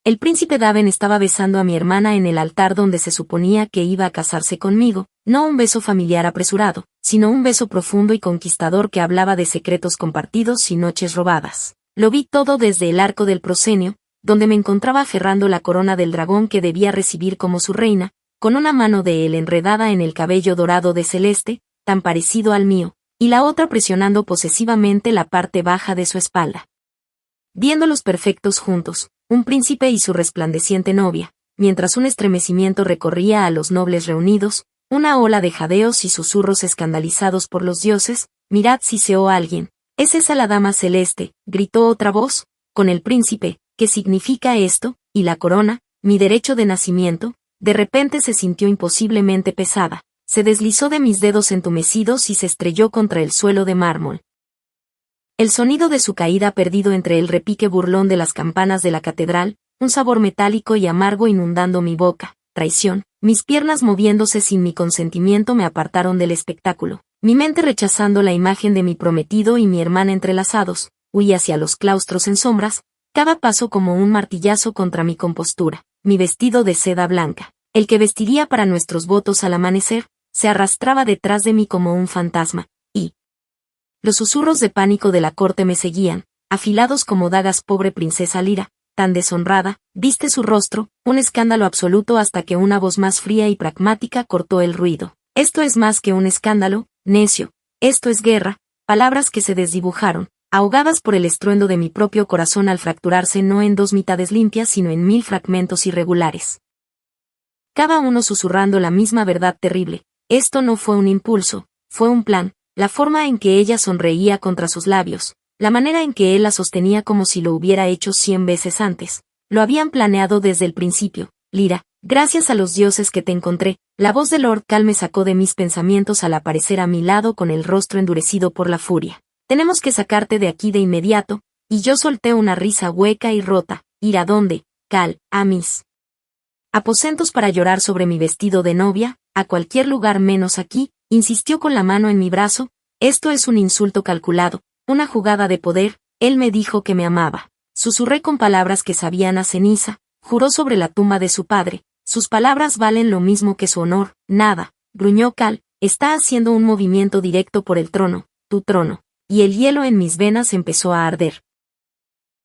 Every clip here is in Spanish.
El príncipe Daven estaba besando a mi hermana en el altar donde se suponía que iba a casarse conmigo, no un beso familiar apresurado, sino un beso profundo y conquistador que hablaba de secretos compartidos y noches robadas. Lo vi todo desde el arco del proscenio, donde me encontraba aferrando la corona del dragón que debía recibir como su reina, con una mano de él enredada en el cabello dorado de Celeste, tan parecido al mío, y la otra presionando posesivamente la parte baja de su espalda. Viéndolos perfectos juntos, un príncipe y su resplandeciente novia, mientras un estremecimiento recorría a los nobles reunidos, una ola de jadeos y susurros escandalizados por los dioses, mirad si se oye alguien. ¿Es esa la dama celeste?, gritó otra voz, con el príncipe, ¿qué significa esto? Y la corona, mi derecho de nacimiento, de repente se sintió imposiblemente pesada, se deslizó de mis dedos entumecidos y se estrelló contra el suelo de mármol. El sonido de su caída perdido entre el repique burlón de las campanas de la catedral, un sabor metálico y amargo inundando mi boca, traición, mis piernas moviéndose sin mi consentimiento me apartaron del espectáculo, mi mente rechazando la imagen de mi prometido y mi hermana entrelazados, huí hacia los claustros en sombras, cada paso como un martillazo contra mi compostura, mi vestido de seda blanca, el que vestiría para nuestros votos al amanecer, se arrastraba detrás de mí como un fantasma, y los susurros de pánico de la corte me seguían, afilados como dagas. Pobre princesa Lyra, tan deshonrada, viste su rostro, un escándalo absoluto hasta que una voz más fría y pragmática cortó el ruido. Esto es más que un escándalo, necio, esto es guerra, palabras que se desdibujaron, ahogadas por el estruendo de mi propio corazón al fracturarse no en dos mitades limpias sino en 1000 fragmentos irregulares. Cada uno susurrando la misma verdad terrible, esto no fue un impulso, fue un plan. La forma en que ella sonreía contra sus labios, la manera en que él la sostenía como si lo hubiera hecho 100 veces antes, lo habían planeado desde el principio. Lyra, gracias a los dioses que te encontré, la voz de Lord Cal me sacó de mis pensamientos al aparecer a mi lado con el rostro endurecido por la furia. Tenemos que sacarte de aquí de inmediato, y yo solté una risa hueca y rota. ¿Ir a dónde, Cal? A mis aposentos para llorar sobre mi vestido de novia, a cualquier lugar menos aquí. Insistió con la mano en mi brazo, esto es un insulto calculado, una jugada de poder, él me dijo que me amaba. Susurré con palabras que sabían a ceniza, juró sobre la tumba de su padre, sus palabras valen lo mismo que su honor, nada, gruñó Cal, está haciendo un movimiento directo por el trono, tu trono, y el hielo en mis venas empezó a arder,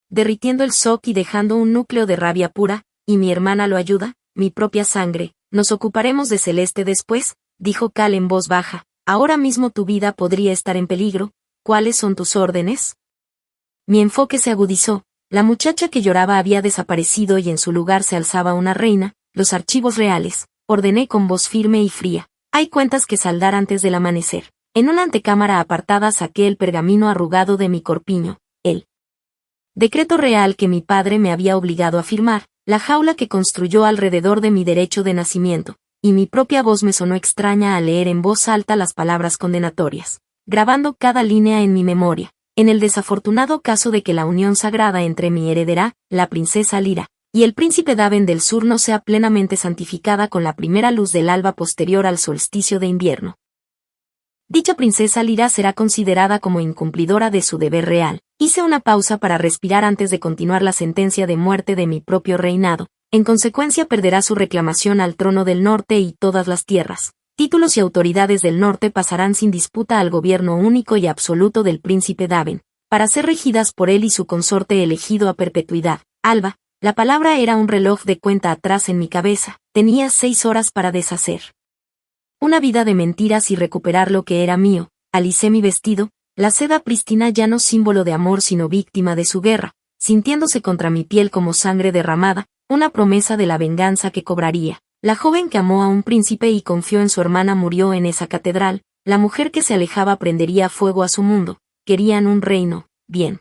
derritiendo el shock y dejando un núcleo de rabia pura, ¿y mi hermana lo ayuda? Mi propia sangre, nos ocuparemos de Celeste después, dijo Cal en voz baja, ahora mismo tu vida podría estar en peligro, ¿cuáles son tus órdenes? Mi enfoque se agudizó, la muchacha que lloraba había desaparecido y en su lugar se alzaba una reina, los archivos reales, ordené con voz firme y fría, hay cuentas que saldar antes del amanecer. En una antecámara apartada saqué el pergamino arrugado de mi corpiño, el decreto real que mi padre me había obligado a firmar, la jaula que construyó alrededor de mi derecho de nacimiento. Y mi propia voz me sonó extraña al leer en voz alta las palabras condenatorias, grabando cada línea en mi memoria, en el desafortunado caso de que la unión sagrada entre mi heredera, la princesa Lyra, y el príncipe Daven del Sur no sea plenamente santificada con la primera luz del alba posterior al solsticio de invierno. Dicha princesa Lyra será considerada como incumplidora de su deber real. Hice una pausa para respirar antes de continuar la sentencia de muerte de mi propio reinado. En consecuencia perderá su reclamación al trono del norte y todas las tierras, títulos y autoridades del norte pasarán sin disputa al gobierno único y absoluto del príncipe Daven, para ser regidas por él y su consorte elegido a perpetuidad. Alba, la palabra era un reloj de cuenta atrás en mi cabeza, tenía 6 horas para deshacer una vida de mentiras y recuperar lo que era mío. Alicé mi vestido, la seda prístina ya no símbolo de amor sino víctima de su guerra, sintiéndose contra mi piel como sangre derramada, una promesa de la venganza que cobraría. La joven que amó a un príncipe y confió en su hermana murió en esa catedral, la mujer que se alejaba prendería fuego a su mundo, querían un reino, bien.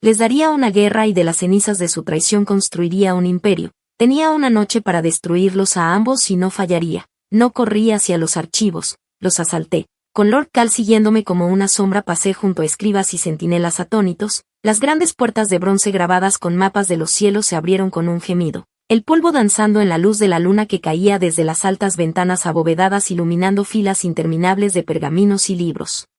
Les daría una guerra y de las cenizas de su traición construiría un imperio, tenía una noche para destruirlos a ambos y no fallaría. No corrí hacia los archivos, los asalté. Con Lord Cal siguiéndome como una sombra pasé junto a escribas y centinelas atónitos, las grandes puertas de bronce grabadas con mapas de los cielos se abrieron con un gemido, el polvo danzando en la luz de la luna que caía desde las altas ventanas abovedadas iluminando filas interminables de pergaminos y libros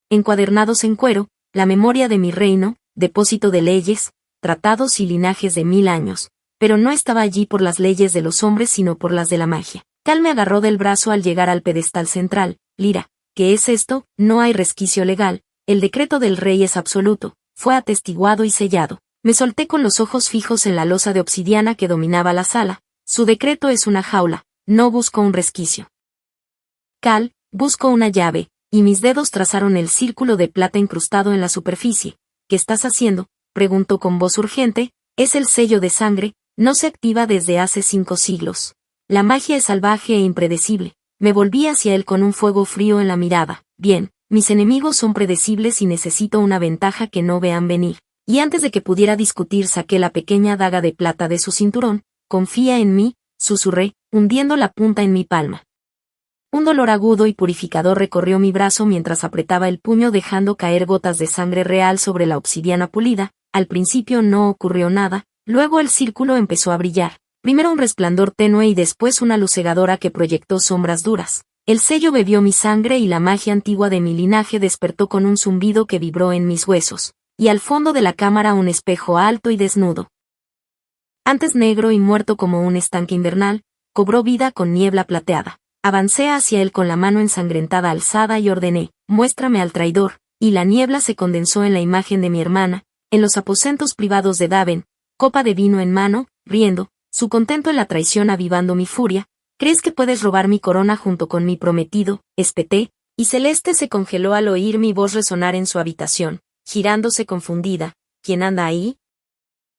encuadernados en cuero, la memoria de mi reino, depósito de leyes, tratados y linajes de 1000 años, pero no estaba allí por las leyes de los hombres sino por las de la magia. Cal me agarró del brazo al llegar al pedestal central. Lira, ¿qué es esto? No hay resquicio legal, el decreto del rey es absoluto, fue atestiguado y sellado. Me solté con los ojos fijos en la losa de obsidiana que dominaba la sala. Su decreto es una jaula, no busco un resquicio. Cal, busco una llave, y mis dedos trazaron el círculo de plata incrustado en la superficie. ¿Qué estás haciendo?, preguntó con voz urgente. Es el sello de sangre, no se activa desde hace 5 siglos. La magia es salvaje e impredecible. Me volví hacia él con un fuego frío en la mirada. Bien, mis enemigos son predecibles y necesito una ventaja que no vean venir. Y antes de que pudiera discutir saqué la pequeña daga de plata de su cinturón. Confía en mí, susurré, hundiendo la punta en mi palma. Un dolor agudo y purificador recorrió mi brazo mientras apretaba el puño dejando caer gotas de sangre real sobre la obsidiana pulida. Al principio no ocurrió nada, luego el círculo empezó a brillar. Primero un resplandor tenue y después una luz cegadora que proyectó sombras duras. El sello bebió mi sangre y la magia antigua de mi linaje despertó con un zumbido que vibró en mis huesos. Y al fondo de la cámara un espejo alto y desnudo. Antes negro y muerto como un estanque invernal, cobró vida con niebla plateada. Avancé hacia él con la mano ensangrentada alzada y ordené, muéstrame al traidor, y la niebla se condensó en la imagen de mi hermana, en los aposentos privados de Daven, copa de vino en mano, riendo, su contento en la traición avivando mi furia. ¿Crees que puedes robar mi corona junto con mi prometido?, espeté, y Celeste se congeló al oír mi voz resonar en su habitación, girándose confundida. ¿Quién anda ahí?,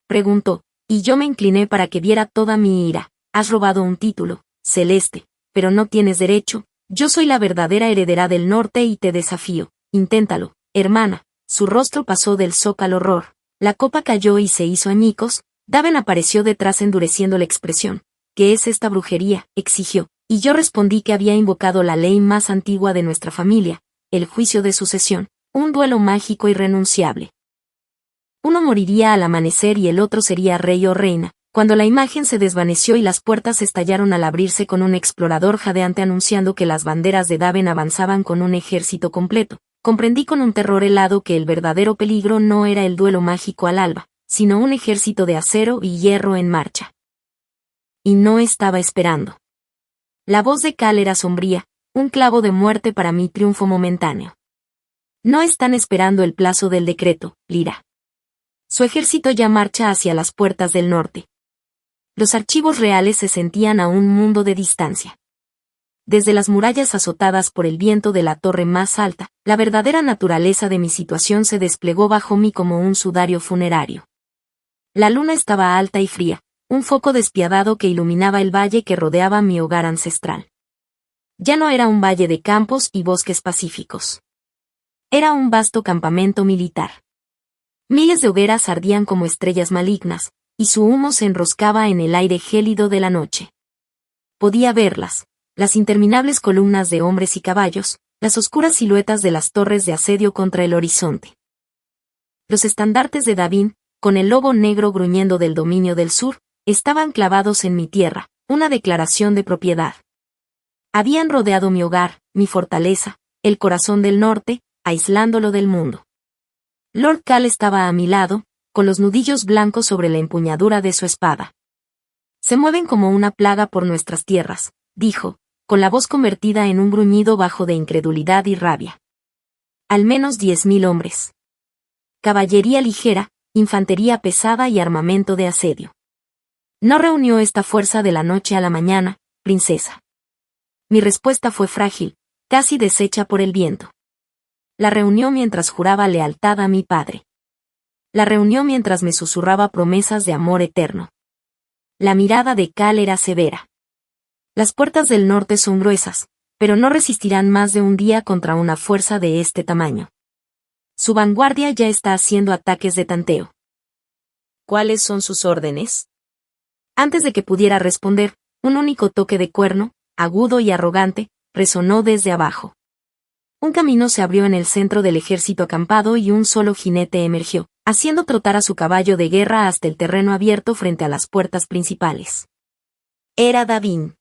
preguntó, y yo me incliné para que viera toda mi ira. Has robado un título, Celeste, pero no tienes derecho. Yo soy la verdadera heredera del norte y te desafío. Inténtalo, hermana. Su rostro pasó del shock al horror. La copa cayó y se hizo añicos. Daven apareció detrás endureciendo la expresión. ¿Qué es esta brujería?, exigió, y yo respondí que había invocado la ley más antigua de nuestra familia, el juicio de sucesión, un duelo mágico irrenunciable. Uno moriría al amanecer y el otro sería rey o reina. Cuando la imagen se desvaneció y las puertas estallaron al abrirse con un explorador jadeante anunciando que las banderas de Daven avanzaban con un ejército completo, comprendí con un terror helado que el verdadero peligro no era el duelo mágico al alba, sino un ejército de acero y hierro en marcha. Y no estaba esperando. La voz de Cal era sombría, un clavo de muerte para mi triunfo momentáneo. No están esperando el plazo del decreto, Lira. Su ejército ya marcha hacia las puertas del norte. Los archivos reales se sentían a un mundo de distancia. Desde las murallas azotadas por el viento de la torre más alta, la verdadera naturaleza de mi situación se desplegó bajo mí como un sudario funerario. La luna estaba alta y fría, un foco despiadado que iluminaba el valle que rodeaba mi hogar ancestral. Ya no era un valle de campos y bosques pacíficos. Era un vasto campamento militar. Miles de hogueras ardían como estrellas malignas, y su humo se enroscaba en el aire gélido de la noche. Podía verlas, las interminables columnas de hombres y caballos, las oscuras siluetas de las torres de asedio contra el horizonte. Los estandartes de Davín, con el lobo negro gruñendo del dominio del sur, estaban clavados en mi tierra, una declaración de propiedad. Habían rodeado mi hogar, mi fortaleza, el corazón del norte, aislándolo del mundo. Lord Cal estaba a mi lado, con los nudillos blancos sobre la empuñadura de su espada. Se mueven como una plaga por nuestras tierras, dijo, con la voz convertida en un gruñido bajo de incredulidad y rabia. Al menos 10.000 hombres. Caballería ligera, infantería pesada y armamento de asedio. No reunió esta fuerza de la noche a la mañana, princesa. Mi respuesta fue frágil, casi deshecha por el viento. La reunió mientras juraba lealtad a mi padre. La reunió mientras me susurraba promesas de amor eterno. La mirada de Cal era severa. Las puertas del norte son gruesas, pero no resistirán más de un día contra una fuerza de este tamaño. Su vanguardia ya está haciendo ataques de tanteo. ¿Cuáles son sus órdenes? Antes de que pudiera responder, un único toque de cuerno, agudo y arrogante, resonó desde abajo. Un camino se abrió en el centro del ejército acampado y un solo jinete emergió, haciendo trotar a su caballo de guerra hasta el terreno abierto frente a las puertas principales. Era Davín.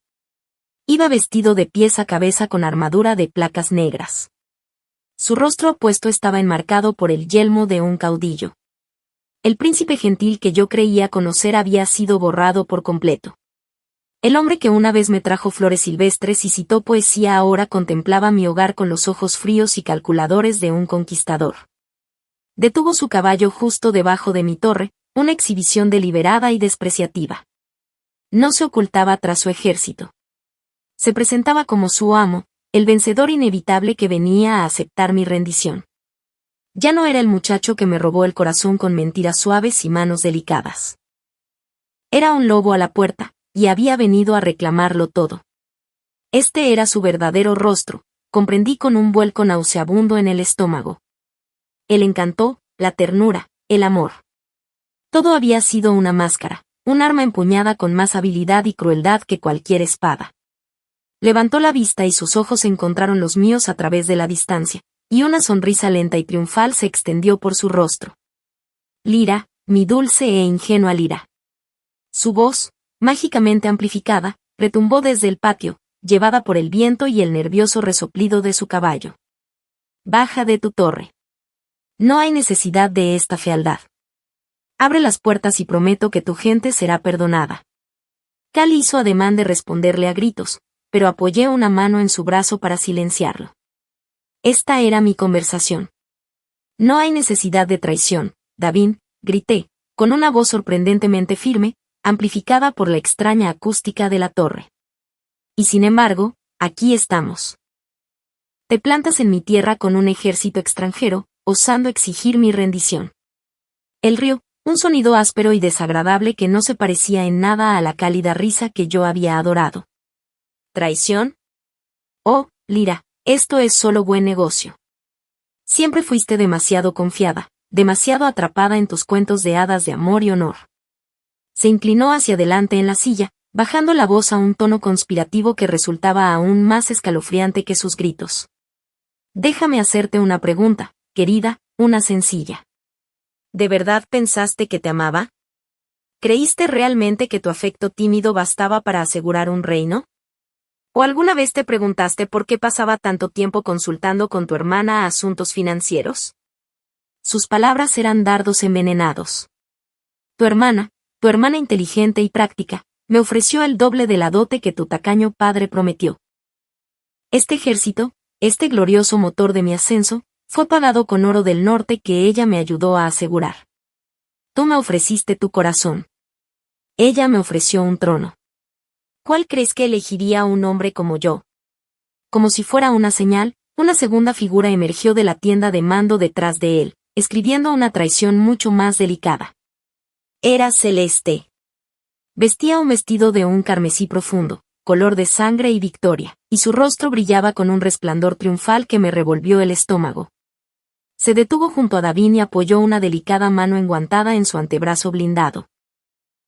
Iba vestido de pies a cabeza con armadura de placas negras. Su rostro opuesto estaba enmarcado por el yelmo de un caudillo. El príncipe gentil que yo creía conocer había sido borrado por completo. El hombre que una vez me trajo flores silvestres y citó poesía ahora contemplaba mi hogar con los ojos fríos y calculadores de un conquistador. Detuvo su caballo justo debajo de mi torre, una exhibición deliberada y despreciativa. No se ocultaba tras su ejército. Se presentaba como su amo, el vencedor inevitable que venía a aceptar mi rendición. Ya no era el muchacho que me robó el corazón con mentiras suaves y manos delicadas. Era un lobo a la puerta, y había venido a reclamarlo todo. Este era su verdadero rostro, comprendí con un vuelco nauseabundo en el estómago. El encanto, la ternura, el amor. Todo había sido una máscara, un arma empuñada con más habilidad y crueldad que cualquier espada. Levantó la vista y sus ojos encontraron los míos a través de la distancia, y una sonrisa lenta y triunfal se extendió por su rostro. Lira, mi dulce e ingenua Lira. Su voz, mágicamente amplificada, retumbó desde el patio, llevada por el viento y el nervioso resoplido de su caballo. Baja de tu torre. No hay necesidad de esta fealdad. Abre las puertas y prometo que tu gente será perdonada. Cal hizo ademán de responderle a gritos, pero apoyé una mano en su brazo para silenciarlo. Esta era mi conversación. No hay necesidad de traición, Davin, grité, con una voz sorprendentemente firme, amplificada por la extraña acústica de la torre. Y sin embargo, aquí estamos. Te plantas en mi tierra con un ejército extranjero, osando exigir mi rendición. Él rió, un sonido áspero y desagradable que no se parecía en nada a la cálida risa que yo había adorado. ¿Traición? Oh, Lira, esto es solo buen negocio. Siempre fuiste demasiado confiada, demasiado atrapada en tus cuentos de hadas de amor y honor. Se inclinó hacia adelante en la silla, bajando la voz a un tono conspirativo que resultaba aún más escalofriante que sus gritos. Déjame hacerte una pregunta, querida, una sencilla. ¿De verdad pensaste que te amaba? ¿Creíste realmente que tu afecto tímido bastaba para asegurar un reino? ¿O alguna vez te preguntaste por qué pasaba tanto tiempo consultando con tu hermana asuntos financieros? Sus palabras eran dardos envenenados. Tu hermana inteligente y práctica, me ofreció el doble de la dote que tu tacaño padre prometió. Este ejército, este glorioso motor de mi ascenso, fue pagado con oro del norte que ella me ayudó a asegurar. Tú me ofreciste tu corazón. Ella me ofreció un trono. ¿Cuál crees que elegiría un hombre como yo? Como si fuera una señal, una segunda figura emergió de la tienda de mando detrás de él, escribiendo una traición mucho más delicada. Era Celeste. Vestía un vestido de un carmesí profundo, color de sangre y victoria, y su rostro brillaba con un resplandor triunfal que me revolvió el estómago. Se detuvo junto a Davin y apoyó una delicada mano enguantada en su antebrazo blindado.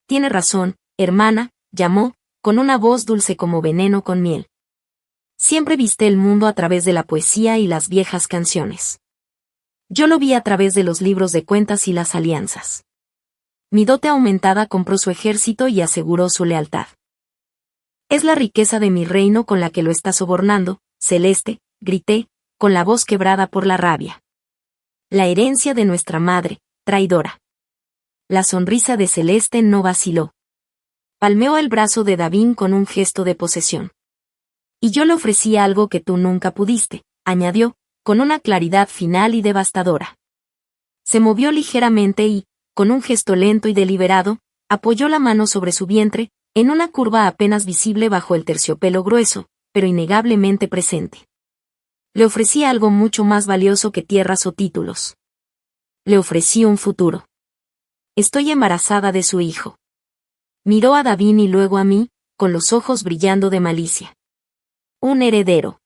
Tiene razón, hermana, llamó, con una voz dulce como veneno con miel. Siempre viste el mundo a través de la poesía y las viejas canciones. Yo lo vi a través de los libros de cuentas y las alianzas. Mi dote aumentada compró su ejército y aseguró su lealtad. Es la riqueza de mi reino con la que lo está sobornando, Celeste, grité, con la voz quebrada por la rabia. La herencia de nuestra madre, traidora. La sonrisa de Celeste no vaciló. Palmeó el brazo de Davin con un gesto de posesión. Y yo le ofrecí algo que tú nunca pudiste, añadió, con una claridad final y devastadora. Se movió ligeramente y, con un gesto lento y deliberado, apoyó la mano sobre su vientre, en una curva apenas visible bajo el terciopelo grueso, pero innegablemente presente. Le ofrecí algo mucho más valioso que tierras o títulos. Le ofrecí un futuro. Estoy embarazada de su hijo. Miró a Davin y luego a mí, con los ojos brillando de malicia. Un heredero.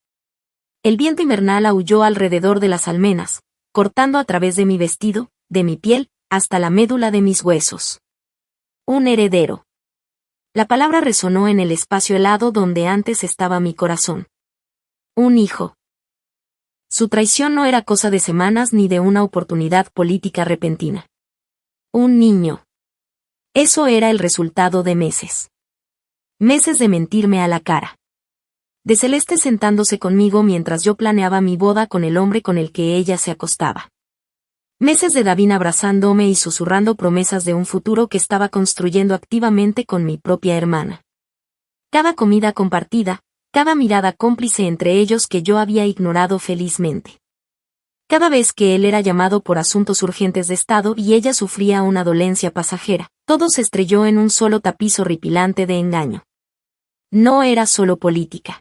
El viento invernal aulló alrededor de las almenas, cortando a través de mi vestido, de mi piel, hasta la médula de mis huesos. Un heredero. La palabra resonó en el espacio helado donde antes estaba mi corazón. Un hijo. Su traición no era cosa de semanas ni de una oportunidad política repentina. Un niño. Eso era el resultado de meses. Meses de mentirme a la cara. De Celeste sentándose conmigo mientras yo planeaba mi boda con el hombre con el que ella se acostaba. Meses de Davina abrazándome y susurrando promesas de un futuro que estaba construyendo activamente con mi propia hermana. Cada comida compartida, cada mirada cómplice entre ellos que yo había ignorado felizmente. Cada vez que él era llamado por asuntos urgentes de Estado y ella sufría una dolencia pasajera, todo se estrelló en un solo tapiz horripilante de engaño. No era solo política.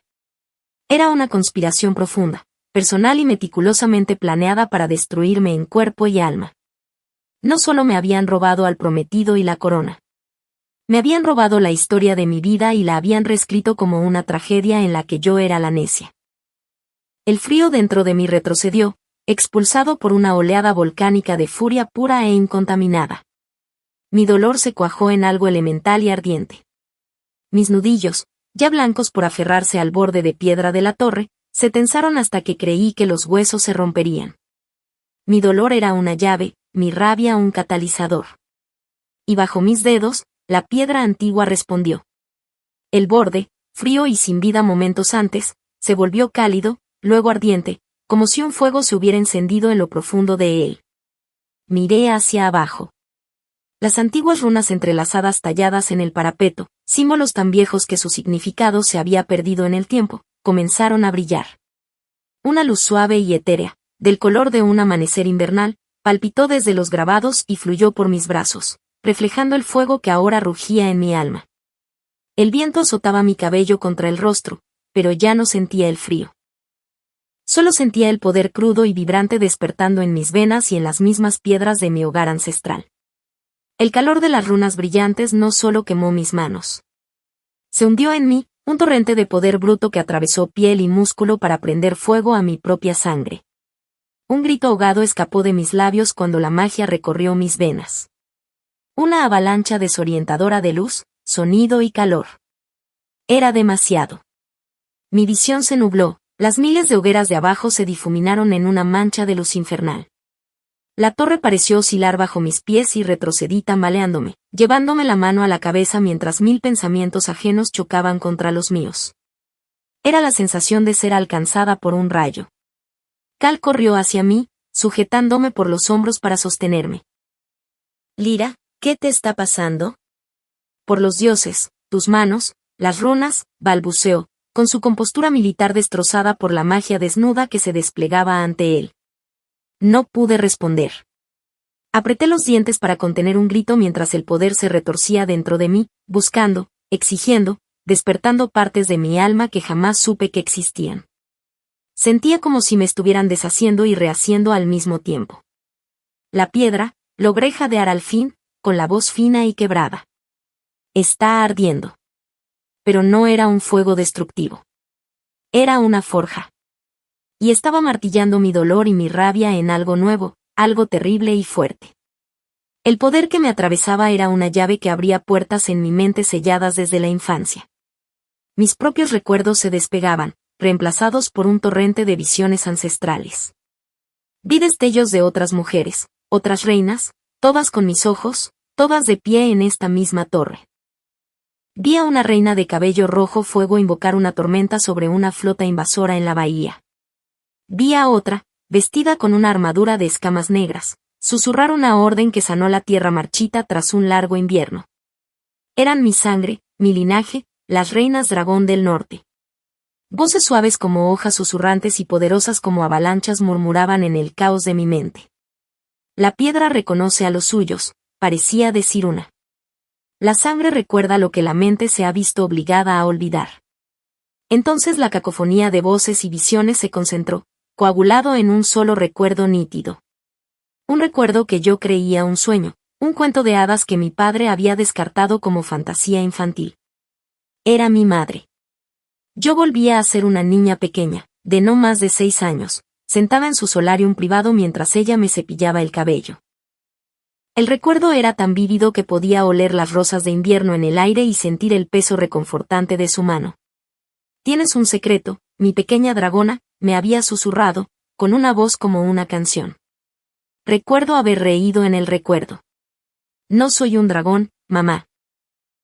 Era una conspiración profunda, personal y meticulosamente planeada para destruirme en cuerpo y alma. No solo me habían robado al prometido y la corona. Me habían robado la historia de mi vida y la habían reescrito como una tragedia en la que yo era la necia. El frío dentro de mí retrocedió, expulsado por una oleada volcánica de furia pura e incontaminada. Mi dolor se cuajó en algo elemental y ardiente. Mis nudillos, ya blancos por aferrarse al borde de piedra de la torre, se tensaron hasta que creí que los huesos se romperían. Mi dolor era una llave, mi rabia un catalizador. Y bajo mis dedos, la piedra antigua respondió. El borde, frío y sin vida momentos antes, se volvió cálido, luego ardiente, como si un fuego se hubiera encendido en lo profundo de él. Miré hacia abajo. Las antiguas runas entrelazadas talladas en el parapeto, símbolos tan viejos que su significado se había perdido en el tiempo, comenzaron a brillar. Una luz suave y etérea, del color de un amanecer invernal, palpitó desde los grabados y fluyó por mis brazos, reflejando el fuego que ahora rugía en mi alma. El viento azotaba mi cabello contra el rostro, pero ya no sentía el frío. Solo sentía el poder crudo y vibrante despertando en mis venas y en las mismas piedras de mi hogar ancestral. El calor de las runas brillantes no solo quemó mis manos. Se hundió en mí, un torrente de poder bruto que atravesó piel y músculo para prender fuego a mi propia sangre. Un grito ahogado escapó de mis labios cuando la magia recorrió mis venas. Una avalancha desorientadora de luz, sonido y calor. Era demasiado. Mi visión se nubló, las miles de hogueras de abajo se difuminaron en una mancha de luz infernal. La torre pareció oscilar bajo mis pies y retrocedí tambaleándome, llevándome la mano a la cabeza mientras 1000 pensamientos ajenos chocaban contra los míos. Era la sensación de ser alcanzada por un rayo. Cal corrió hacia mí, sujetándome por los hombros para sostenerme. Lyra, ¿qué te está pasando? Por los dioses, tus manos, las runas, balbuceó, con su compostura militar destrozada por la magia desnuda que se desplegaba ante él. No pude responder. Apreté los dientes para contener un grito mientras el poder se retorcía dentro de mí, buscando, exigiendo, despertando partes de mi alma que jamás supe que existían. Sentía como si me estuvieran deshaciendo y rehaciendo al mismo tiempo. La piedra, logré jadear al fin, con la voz fina y quebrada. Está ardiendo. Pero no era un fuego destructivo. Era una forja. Y estaba martillando mi dolor y mi rabia en algo nuevo, algo terrible y fuerte. El poder que me atravesaba era una llave que abría puertas en mi mente selladas desde la infancia. Mis propios recuerdos se despegaban, reemplazados por un torrente de visiones ancestrales. Vi destellos de otras mujeres, otras reinas, todas con mis ojos, todas de pie en esta misma torre. Vi a una reina de cabello rojo fuego invocar una tormenta sobre una flota invasora en la bahía. Vi a otra, vestida con una armadura de escamas negras, susurrar una orden que sanó la tierra marchita tras un largo invierno. Eran mi sangre, mi linaje, las reinas dragón del norte. Voces suaves como hojas susurrantes y poderosas como avalanchas murmuraban en el caos de mi mente. La piedra reconoce a los suyos, parecía decir una. La sangre recuerda lo que la mente se ha visto obligada a olvidar. Entonces la cacofonía de voces y visiones se concentró, coagulado en un solo recuerdo nítido. Un recuerdo que yo creía un sueño, un cuento de hadas que mi padre había descartado como fantasía infantil. Era mi madre. Yo volvía a ser una niña pequeña, de no más de 6 años, sentada en su solarium privado mientras ella me cepillaba el cabello. El recuerdo era tan vívido que podía oler las rosas de invierno en el aire y sentir el peso reconfortante de su mano. Tienes un secreto, mi pequeña dragona, me había susurrado, con una voz como una canción. Recuerdo haber reído en el recuerdo. No soy un dragón, mamá.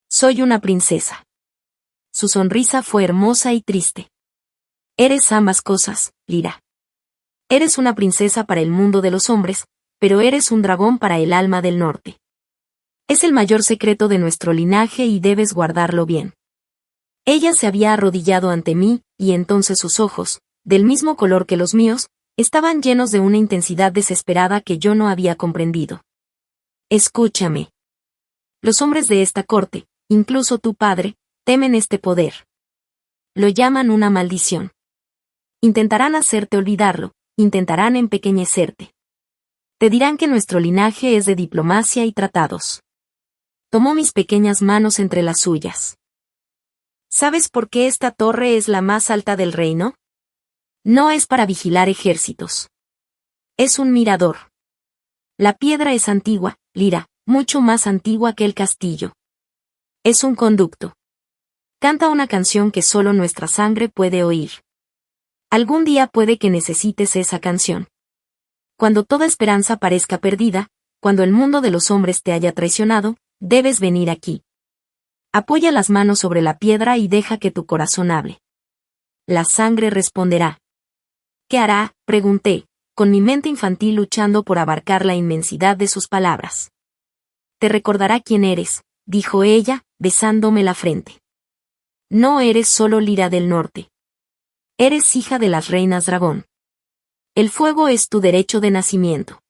Soy una princesa. Su sonrisa fue hermosa y triste. Eres ambas cosas, Lyra. Eres una princesa para el mundo de los hombres, pero eres un dragón para el alma del norte. Es el mayor secreto de nuestro linaje y debes guardarlo bien. Ella se había arrodillado ante mí, y entonces sus ojos, del mismo color que los míos, estaban llenos de una intensidad desesperada que yo no había comprendido. Escúchame. Los hombres de esta corte, incluso tu padre, temen este poder. Lo llaman una maldición. Intentarán hacerte olvidarlo, intentarán empequeñecerte. Te dirán que nuestro linaje es de diplomacia y tratados. Tomó mis pequeñas manos entre las suyas. ¿Sabes por qué esta torre es la más alta del reino? No es para vigilar ejércitos. Es un mirador. La piedra es antigua, Lyra, mucho más antigua que el castillo. Es un conducto. Canta una canción que solo nuestra sangre puede oír. Algún día puede que necesites esa canción. Cuando toda esperanza parezca perdida, cuando el mundo de los hombres te haya traicionado, debes venir aquí. Apoya las manos sobre la piedra y deja que tu corazón hable. La sangre responderá. ¿Qué hará?, pregunté, con mi mente infantil luchando por abarcar la inmensidad de sus palabras. Te recordará quién eres, dijo ella, besándome la frente. No eres solo Lyra del Norte. Eres hija de las reinas dragón. El fuego es tu derecho de nacimiento.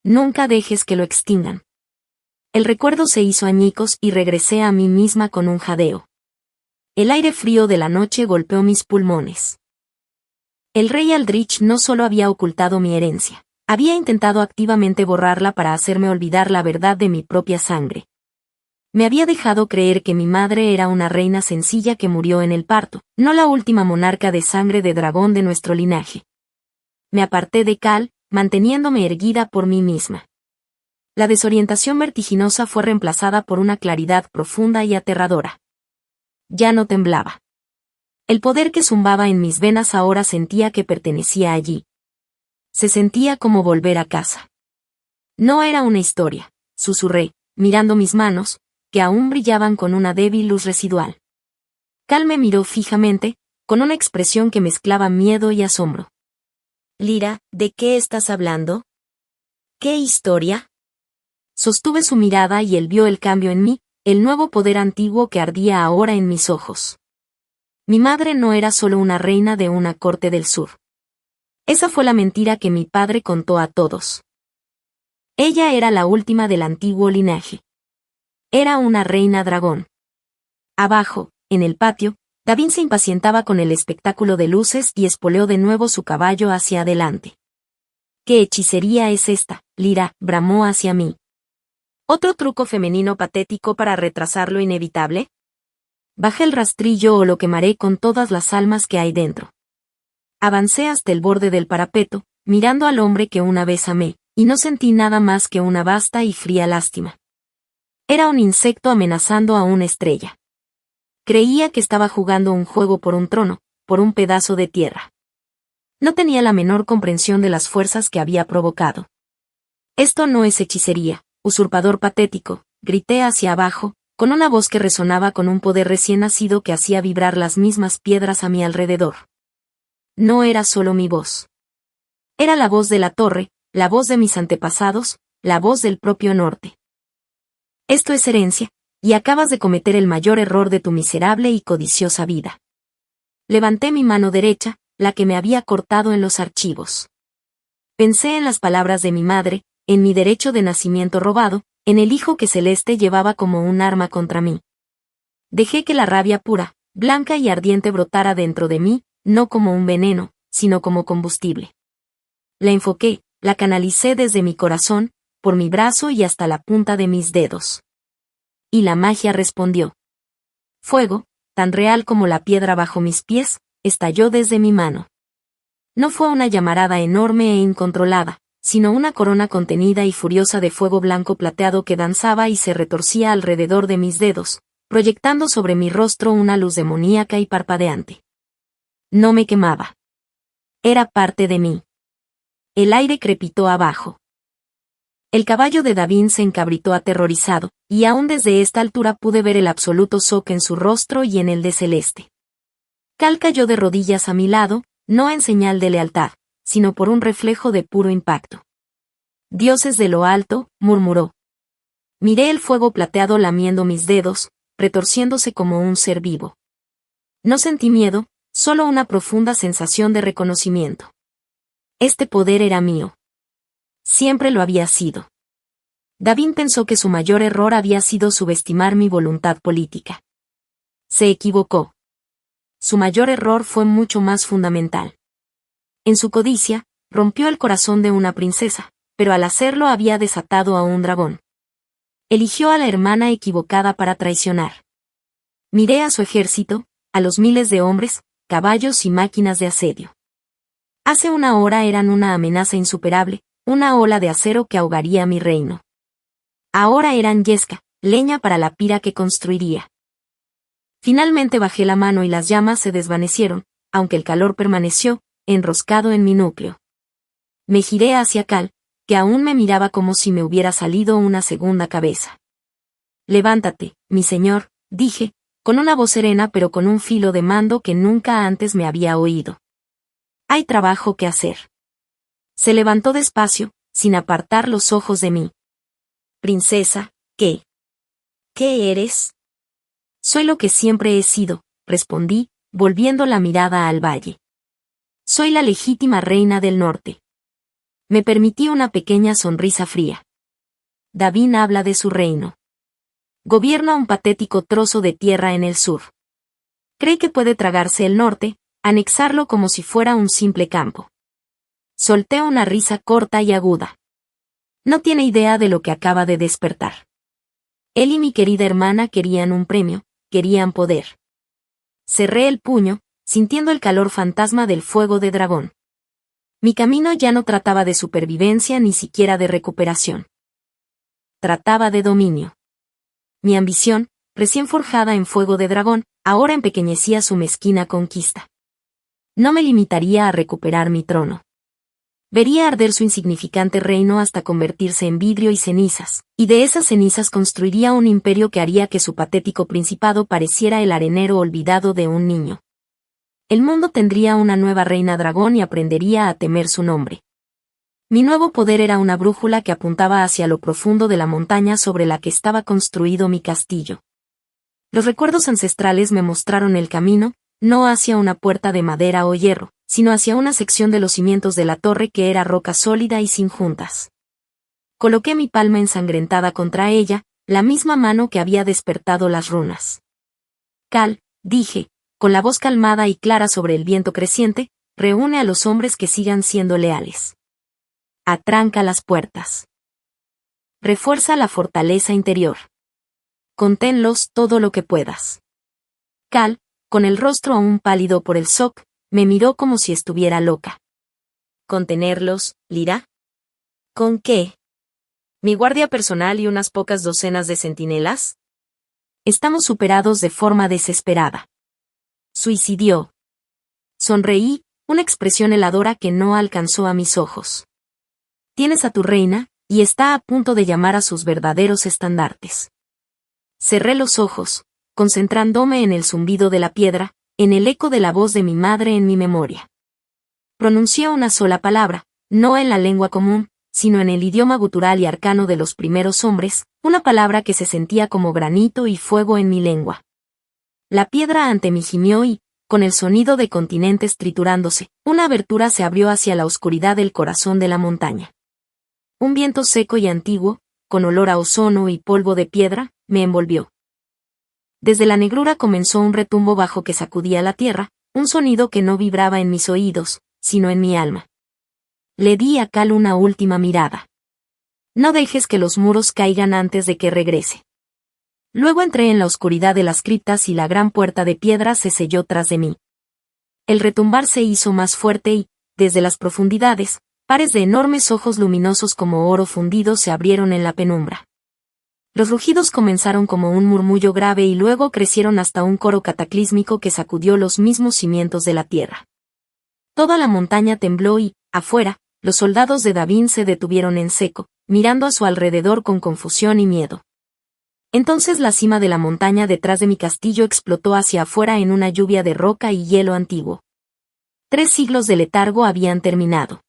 Nunca dejes que lo extingan. El recuerdo se hizo añicos y regresé a mí misma con un jadeo. El aire frío de la noche golpeó mis pulmones. El rey Aldrich no solo había ocultado mi herencia, había intentado activamente borrarla para hacerme olvidar la verdad de mi propia sangre. Me había dejado creer que mi madre era una reina sencilla que murió en el parto, no la última monarca de sangre de dragón de nuestro linaje. Me aparté de Cal, manteniéndome erguida por mí misma. La desorientación vertiginosa fue reemplazada por una claridad profunda y aterradora. Ya no temblaba. El poder que zumbaba en mis venas ahora sentía que pertenecía allí. Se sentía como volver a casa. No era una historia, susurré, mirando mis manos, que aún brillaban con una débil luz residual. Cal me miró fijamente, con una expresión que mezclaba miedo y asombro. Lyra, ¿de qué estás hablando? ¿Qué historia? Sostuve su mirada y él vio el cambio en mí, el nuevo poder antiguo que ardía ahora en mis ojos. Mi madre no era solo una reina de una corte del sur. Esa fue la mentira que mi padre contó a todos. Ella era la última del antiguo linaje. Era una reina dragón. Abajo, en el patio, Davin se impacientaba con el espectáculo de luces y espoleó de nuevo su caballo hacia adelante. ¿Qué hechicería es esta, Lyra?, bramó hacia mí. ¿Otro truco femenino patético para retrasar lo inevitable? Bajé el rastrillo o lo quemaré con todas las almas que hay dentro. Avancé hasta el borde del parapeto, mirando al hombre que una vez amé, y no sentí nada más que una vasta y fría lástima. Era un insecto amenazando a una estrella. Creía que estaba jugando un juego por un trono, por un pedazo de tierra. No tenía la menor comprensión de las fuerzas que había provocado. Esto no es hechicería, usurpador patético, grité hacia abajo, con una voz que resonaba con un poder recién nacido que hacía vibrar las mismas piedras a mi alrededor. No era solo mi voz. Era la voz de la torre, la voz de mis antepasados, la voz del propio norte. Esto es herencia, y acabas de cometer el mayor error de tu miserable y codiciosa vida. Levanté mi mano derecha, la que me había cortado en los archivos. Pensé en las palabras de mi madre, en mi derecho de nacimiento robado, en el hijo que Celeste llevaba como un arma contra mí. Dejé que la rabia pura, blanca y ardiente brotara dentro de mí, no como un veneno, sino como combustible. La enfoqué, la canalicé desde mi corazón, por mi brazo y hasta la punta de mis dedos. Y la magia respondió. Fuego, tan real como la piedra bajo mis pies, estalló desde mi mano. No fue una llamarada enorme e incontrolada, sino una corona contenida y furiosa de fuego blanco plateado que danzaba y se retorcía alrededor de mis dedos, proyectando sobre mi rostro una luz demoníaca y parpadeante. No me quemaba. Era parte de mí. El aire crepitó abajo. El caballo de Davin se encabritó aterrorizado, y aún desde esta altura pude ver el absoluto shock en su rostro y en el de Celeste. Cal cayó de rodillas a mi lado, no en señal de lealtad, sino por un reflejo de puro impacto. Dioses de lo alto, murmuró. Miré el fuego plateado lamiendo mis dedos, retorciéndose como un ser vivo. No sentí miedo, solo una profunda sensación de reconocimiento. Este poder era mío. Siempre lo había sido. Davin pensó que su mayor error había sido subestimar mi voluntad política. Se equivocó. Su mayor error fue mucho más fundamental. En su codicia, rompió el corazón de una princesa, pero al hacerlo había desatado a un dragón. Eligió a la hermana equivocada para traicionar. Miré a su ejército, a los miles de hombres, caballos y máquinas de asedio. Hace una hora eran una amenaza insuperable, una ola de acero que ahogaría mi reino. Ahora eran yesca, leña para la pira que construiría. Finalmente bajé la mano y las llamas se desvanecieron, aunque el calor permaneció, enroscado en mi núcleo. Me giré hacia Cal, que aún me miraba como si me hubiera salido una segunda cabeza. Levántate, mi señor, dije, con una voz serena pero con un filo de mando que nunca antes me había oído. Hay trabajo que hacer. Se levantó despacio, sin apartar los ojos de mí. Princesa, ¿qué? ¿Qué eres? Soy lo que siempre he sido, respondí, volviendo la mirada al valle. Soy la legítima reina del norte. Me permití una pequeña sonrisa fría. Davin habla de su reino. Gobierna un patético trozo de tierra en el sur. Cree que puede tragarse el norte, anexarlo como si fuera un simple campo. Solté una risa corta y aguda. No tiene idea de lo que acaba de despertar. Él y mi querida hermana querían un premio, querían poder. Cerré el puño, sintiendo el calor fantasma del fuego de dragón. Mi camino ya no trataba de supervivencia ni siquiera de recuperación. Trataba de dominio. Mi ambición, recién forjada en fuego de dragón, ahora empequeñecía su mezquina conquista. No me limitaría a recuperar mi trono. Vería arder su insignificante reino hasta convertirse en vidrio y cenizas, y de esas cenizas construiría un imperio que haría que su patético principado pareciera el arenero olvidado de un niño. El mundo tendría una nueva reina dragón y aprendería a temer su nombre. Mi nuevo poder era una brújula que apuntaba hacia lo profundo de la montaña sobre la que estaba construido mi castillo. Los recuerdos ancestrales me mostraron el camino, no hacia una puerta de madera o hierro, sino hacia una sección de los cimientos de la torre que era roca sólida y sin juntas. Coloqué mi palma ensangrentada contra ella, la misma mano que había despertado las runas. Cal, dije, con la voz calmada y clara sobre el viento creciente, reúne a los hombres que sigan siendo leales. Atranca las puertas. Refuerza la fortaleza interior. Conténlos todo lo que puedas. Cal, con el rostro aún pálido por el shock, me miró como si estuviera loca. ¿Contenerlos, Lyra? ¿Con qué? ¿Mi guardia personal y unas pocas docenas de centinelas? Estamos superados de forma desesperada. Suicidió. Sonreí, una expresión heladora que no alcanzó a mis ojos. Tienes a tu reina, y está a punto de llamar a sus verdaderos estandartes. Cerré los ojos, concentrándome en el zumbido de la piedra, en el eco de la voz de mi madre en mi memoria. Pronuncié una sola palabra, no en la lengua común, sino en el idioma gutural y arcano de los primeros hombres, una palabra que se sentía como granito y fuego en mi lengua. La piedra ante mí gimió y, con el sonido de continentes triturándose, una abertura se abrió hacia la oscuridad del corazón de la montaña. Un viento seco y antiguo, con olor a ozono y polvo de piedra, me envolvió. Desde la negrura comenzó un retumbo bajo que sacudía la tierra, un sonido que no vibraba en mis oídos, sino en mi alma. Le di a Cal una última mirada. No dejes que los muros caigan antes de que regrese. Luego entré en la oscuridad de las criptas y la gran puerta de piedra se selló tras de mí. El retumbar se hizo más fuerte y, desde las profundidades, pares de enormes ojos luminosos como oro fundido se abrieron en la penumbra. Los rugidos comenzaron como un murmullo grave y luego crecieron hasta un coro cataclísmico que sacudió los mismos cimientos de la tierra. Toda la montaña tembló y, afuera, los soldados de Davin se detuvieron en seco, mirando a su alrededor con confusión y miedo. Entonces la cima de la montaña detrás de mi castillo explotó hacia afuera en una lluvia de roca y hielo antiguo. 3 siglos de letargo habían terminado.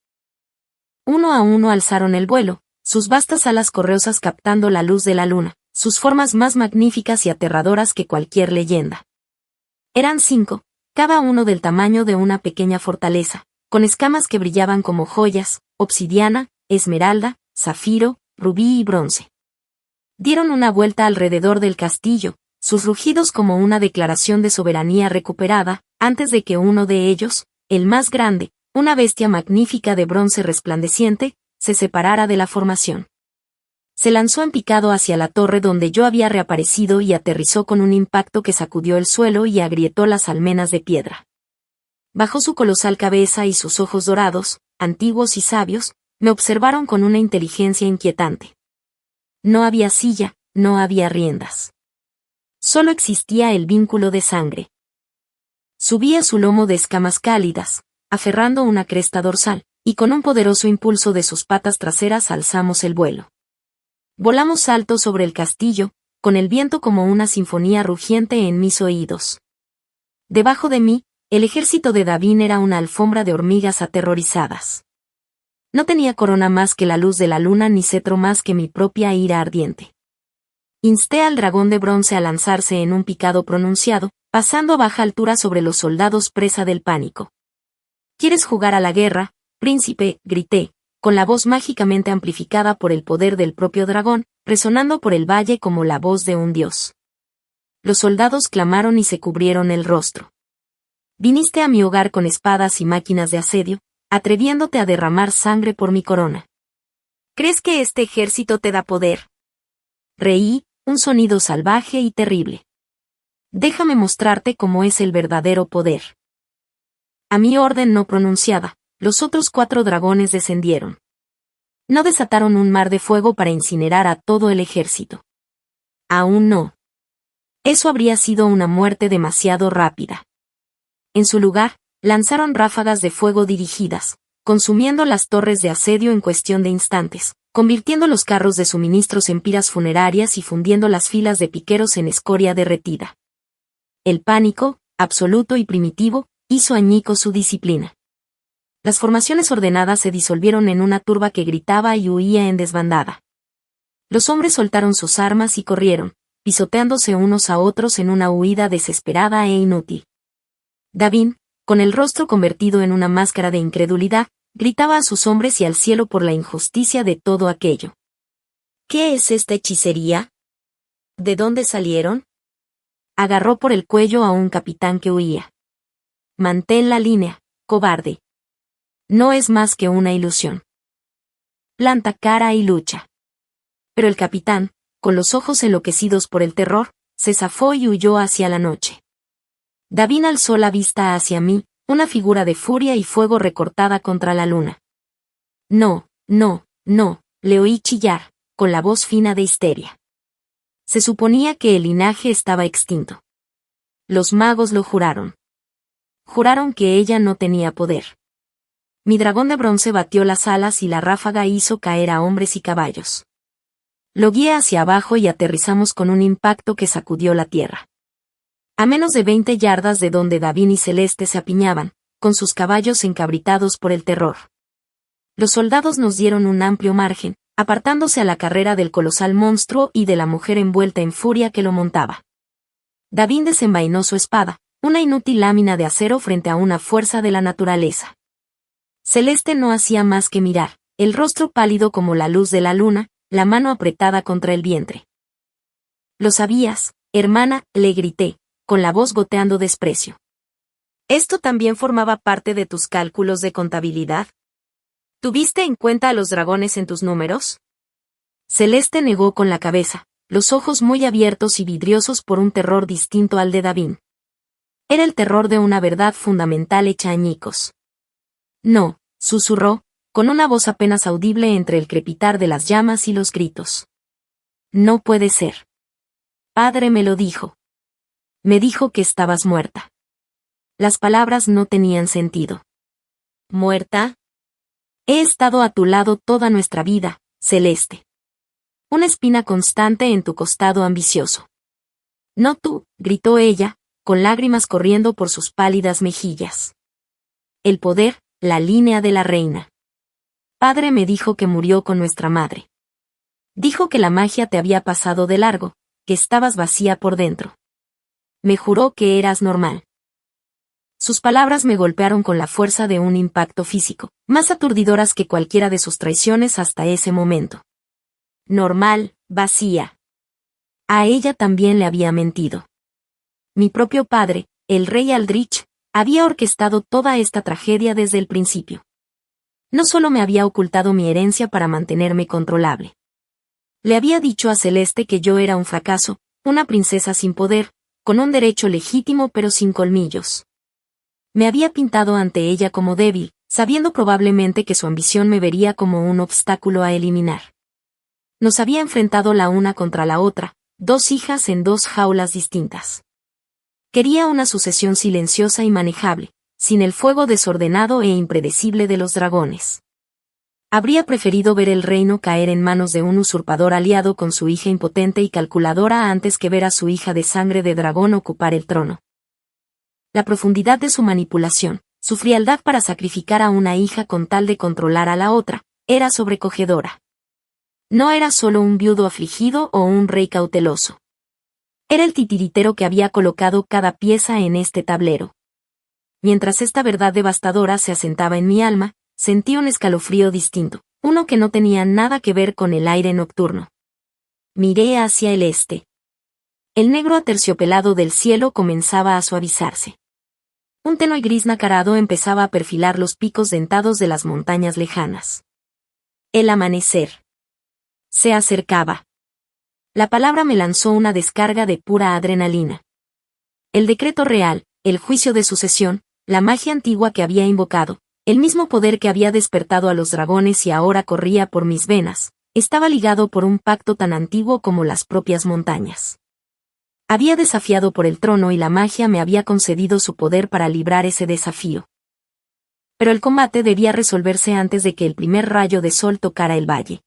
Uno a uno alzaron el vuelo, sus vastas alas correosas captando la luz de la luna, sus formas más magníficas y aterradoras que cualquier leyenda. Eran 5, cada uno del tamaño de una pequeña fortaleza, con escamas que brillaban como joyas, obsidiana, esmeralda, zafiro, rubí y bronce. Dieron una vuelta alrededor del castillo, sus rugidos como una declaración de soberanía recuperada, antes de que uno de ellos, el más grande, una bestia magnífica de bronce resplandeciente, se separara de la formación. Se lanzó en picado hacia la torre donde yo había reaparecido y aterrizó con un impacto que sacudió el suelo y agrietó las almenas de piedra. Bajó su colosal cabeza y sus ojos dorados, antiguos y sabios, me observaron con una inteligencia inquietante. No había silla, no había riendas. Solo existía el vínculo de sangre. Subí a su lomo de escamas cálidas, aferrando una cresta dorsal, y con un poderoso impulso de sus patas traseras alzamos el vuelo. Volamos alto sobre el castillo, con el viento como una sinfonía rugiente en mis oídos. Debajo de mí, el ejército de Davin era una alfombra de hormigas aterrorizadas. No tenía corona más que la luz de la luna ni cetro más que mi propia ira ardiente. Insté al dragón de bronce a lanzarse en un picado pronunciado, pasando a baja altura sobre los soldados presa del pánico. ¿Quieres jugar a la guerra, príncipe?, grité, con la voz mágicamente amplificada por el poder del propio dragón, resonando por el valle como la voz de un dios. Los soldados clamaron y se cubrieron el rostro. Viniste a mi hogar con espadas y máquinas de asedio, atreviéndote a derramar sangre por mi corona. ¿Crees que este ejército te da poder? Reí, un sonido salvaje y terrible. Déjame mostrarte cómo es el verdadero poder. A mi orden no pronunciada, los otros 4 dragones descendieron. No desataron un mar de fuego para incinerar a todo el ejército. Aún no. Eso habría sido una muerte demasiado rápida. En su lugar, lanzaron ráfagas de fuego dirigidas, consumiendo las torres de asedio en cuestión de instantes, convirtiendo los carros de suministros en piras funerarias y fundiendo las filas de piqueros en escoria derretida. El pánico, absoluto y primitivo, hizo añicos su disciplina. Las formaciones ordenadas se disolvieron en una turba que gritaba y huía en desbandada. Los hombres soltaron sus armas y corrieron, pisoteándose unos a otros en una huida desesperada e inútil. Davin, con el rostro convertido en una máscara de incredulidad, gritaba a sus hombres y al cielo por la injusticia de todo aquello. ¿Qué es esta hechicería? ¿De dónde salieron? Agarró por el cuello a un capitán que huía. Mantén la línea, cobarde. No es más que una ilusión. Planta cara y lucha. Pero el capitán, con los ojos enloquecidos por el terror, se zafó y huyó hacia la noche. Davin alzó la vista hacia mí, una figura de furia y fuego recortada contra la luna. No, no, no, le oí chillar, con la voz fina de histeria. Se suponía que el linaje estaba extinto. Los magos lo juraron. Juraron que ella no tenía poder. Mi dragón de bronce batió las alas y la ráfaga hizo caer a hombres y caballos. Lo guié hacia abajo y aterrizamos con un impacto que sacudió la tierra. A menos de 20 yardas de donde Davin y Celeste se apiñaban, con sus caballos encabritados por el terror. Los soldados nos dieron un amplio margen, apartándose a la carrera del colosal monstruo y de la mujer envuelta en furia que lo montaba. Davin desenvainó su espada, una inútil lámina de acero frente a una fuerza de la naturaleza. Celeste no hacía más que mirar, el rostro pálido como la luz de la luna, la mano apretada contra el vientre. «Lo sabías, hermana», le grité, con la voz goteando desprecio. ¿Esto también formaba parte de tus cálculos de contabilidad? ¿Tuviste en cuenta a los dragones en tus números? Celeste negó con la cabeza, los ojos muy abiertos y vidriosos por un terror distinto al de Davin. Era el terror de una verdad fundamental hecha añicos. No, susurró, con una voz apenas audible entre el crepitar de las llamas y los gritos. No puede ser. Padre me lo dijo. Me dijo que estabas muerta. Las palabras no tenían sentido. ¿Muerta? He estado a tu lado toda nuestra vida, Celeste. Una espina constante en tu costado ambicioso. No tú, gritó ella, con lágrimas corriendo por sus pálidas mejillas. El poder, la línea de la reina. Padre me dijo que murió con nuestra madre. Dijo que la magia te había pasado de largo, que estabas vacía por dentro. Me juró que eras normal. Sus palabras me golpearon con la fuerza de un impacto físico, más aturdidoras que cualquiera de sus traiciones hasta ese momento. Normal, vacía. A ella también le había mentido. Mi propio padre, el rey Aldrich, había orquestado toda esta tragedia desde el principio. No solo me había ocultado mi herencia para mantenerme controlable. Le había dicho a Celeste que yo era un fracaso, una princesa sin poder, con un derecho legítimo pero sin colmillos. Me había pintado ante ella como débil, sabiendo probablemente que su ambición me vería como un obstáculo a eliminar. Nos había enfrentado la una contra la otra, dos hijas en dos jaulas distintas. Quería una sucesión silenciosa y manejable, sin el fuego desordenado e impredecible de los dragones. Habría preferido ver el reino caer en manos de un usurpador aliado con su hija impotente y calculadora antes que ver a su hija de sangre de dragón ocupar el trono. La profundidad de su manipulación, su frialdad para sacrificar a una hija con tal de controlar a la otra, era sobrecogedora. No era solo un viudo afligido o un rey cauteloso. Era el titiritero que había colocado cada pieza en este tablero. Mientras esta verdad devastadora se asentaba en mi alma, sentí un escalofrío distinto, uno que no tenía nada que ver con el aire nocturno. Miré hacia el este. El negro aterciopelado del cielo comenzaba a suavizarse. Un tenue gris nacarado empezaba a perfilar los picos dentados de las montañas lejanas. El amanecer. Se acercaba. La palabra me lanzó una descarga de pura adrenalina. El decreto real, el juicio de sucesión, la magia antigua que había invocado, el mismo poder que había despertado a los dragones y ahora corría por mis venas, estaba ligado por un pacto tan antiguo como las propias montañas. Había desafiado por el trono y la magia me había concedido su poder para librar ese desafío. Pero el combate debía resolverse antes de que el primer rayo de sol tocara el valle.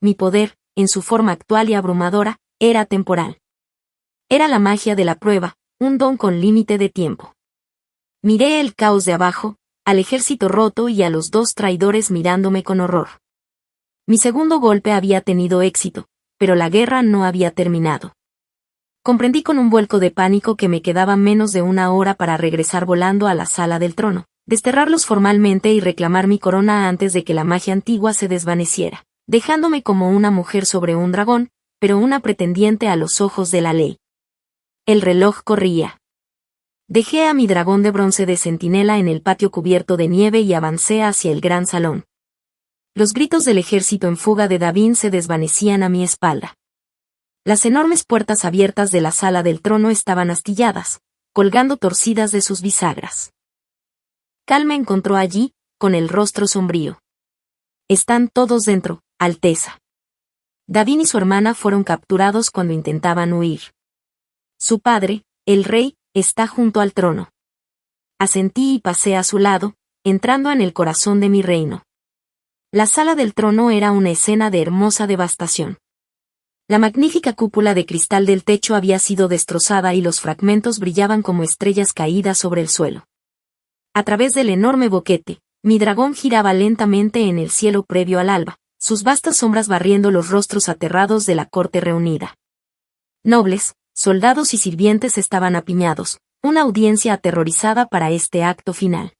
Mi poder, en su forma actual y abrumadora, era temporal. Era la magia de la prueba, un don con límite de tiempo. Miré el caos de abajo, al ejército roto y a los dos traidores mirándome con horror. Mi segundo golpe había tenido éxito, pero la guerra no había terminado. Comprendí con un vuelco de pánico que me quedaba menos de una hora para regresar volando a la sala del trono, desterrarlos formalmente y reclamar mi corona antes de que la magia antigua se desvaneciera, dejándome como una mujer sobre un dragón, pero una pretendiente a los ojos de la ley. El reloj corría. Dejé a mi dragón de bronce de centinela en el patio cubierto de nieve y avancé hacia el gran salón. Los gritos del ejército en fuga de Davin se desvanecían a mi espalda. Las enormes puertas abiertas de la sala del trono estaban astilladas, colgando torcidas de sus bisagras. Cal me encontró allí, con el rostro sombrío. Están todos dentro, Alteza. Davin y su hermana fueron capturados cuando intentaban huir. Su padre, el rey, está junto al trono. Asentí y pasé a su lado, entrando en el corazón de mi reino. La sala del trono era una escena de hermosa devastación. La magnífica cúpula de cristal del techo había sido destrozada y los fragmentos brillaban como estrellas caídas sobre el suelo. A través del enorme boquete, mi dragón giraba lentamente en el cielo previo al alba, sus vastas sombras barriendo los rostros aterrados de la corte reunida. Nobles, soldados y sirvientes estaban apiñados, una audiencia aterrorizada para este acto final.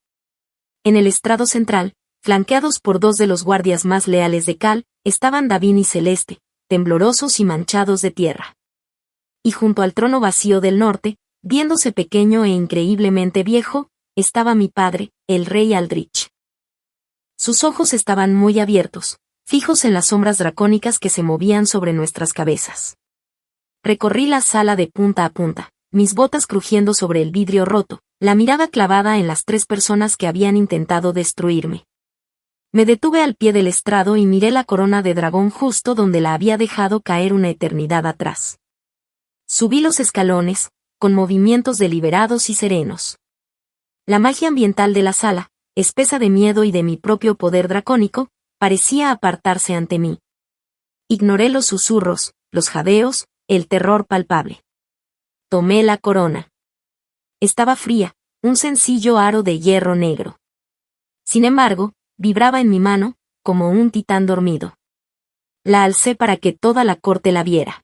En el estrado central, flanqueados por dos de los guardias más leales de Cal, estaban Davin y Celeste, temblorosos y manchados de tierra. Y junto al trono vacío del norte, viéndose pequeño e increíblemente viejo, estaba mi padre, el rey Aldrich. Sus ojos estaban muy abiertos, fijos en las sombras dracónicas que se movían sobre nuestras cabezas. Recorrí la sala de punta a punta, mis botas crujiendo sobre el vidrio roto, la mirada clavada en las tres personas que habían intentado destruirme. Me detuve al pie del estrado y miré la corona de dragón justo donde la había dejado caer una eternidad atrás. Subí los escalones, con movimientos deliberados y serenos. La magia ambiental de la sala, espesa de miedo y de mi propio poder dracónico, parecía apartarse ante mí. Ignoré los susurros, los jadeos, el terror palpable. Tomé la corona. Estaba fría, un sencillo aro de hierro negro. Sin embargo, vibraba en mi mano, como un titán dormido. La alcé para que toda la corte la viera.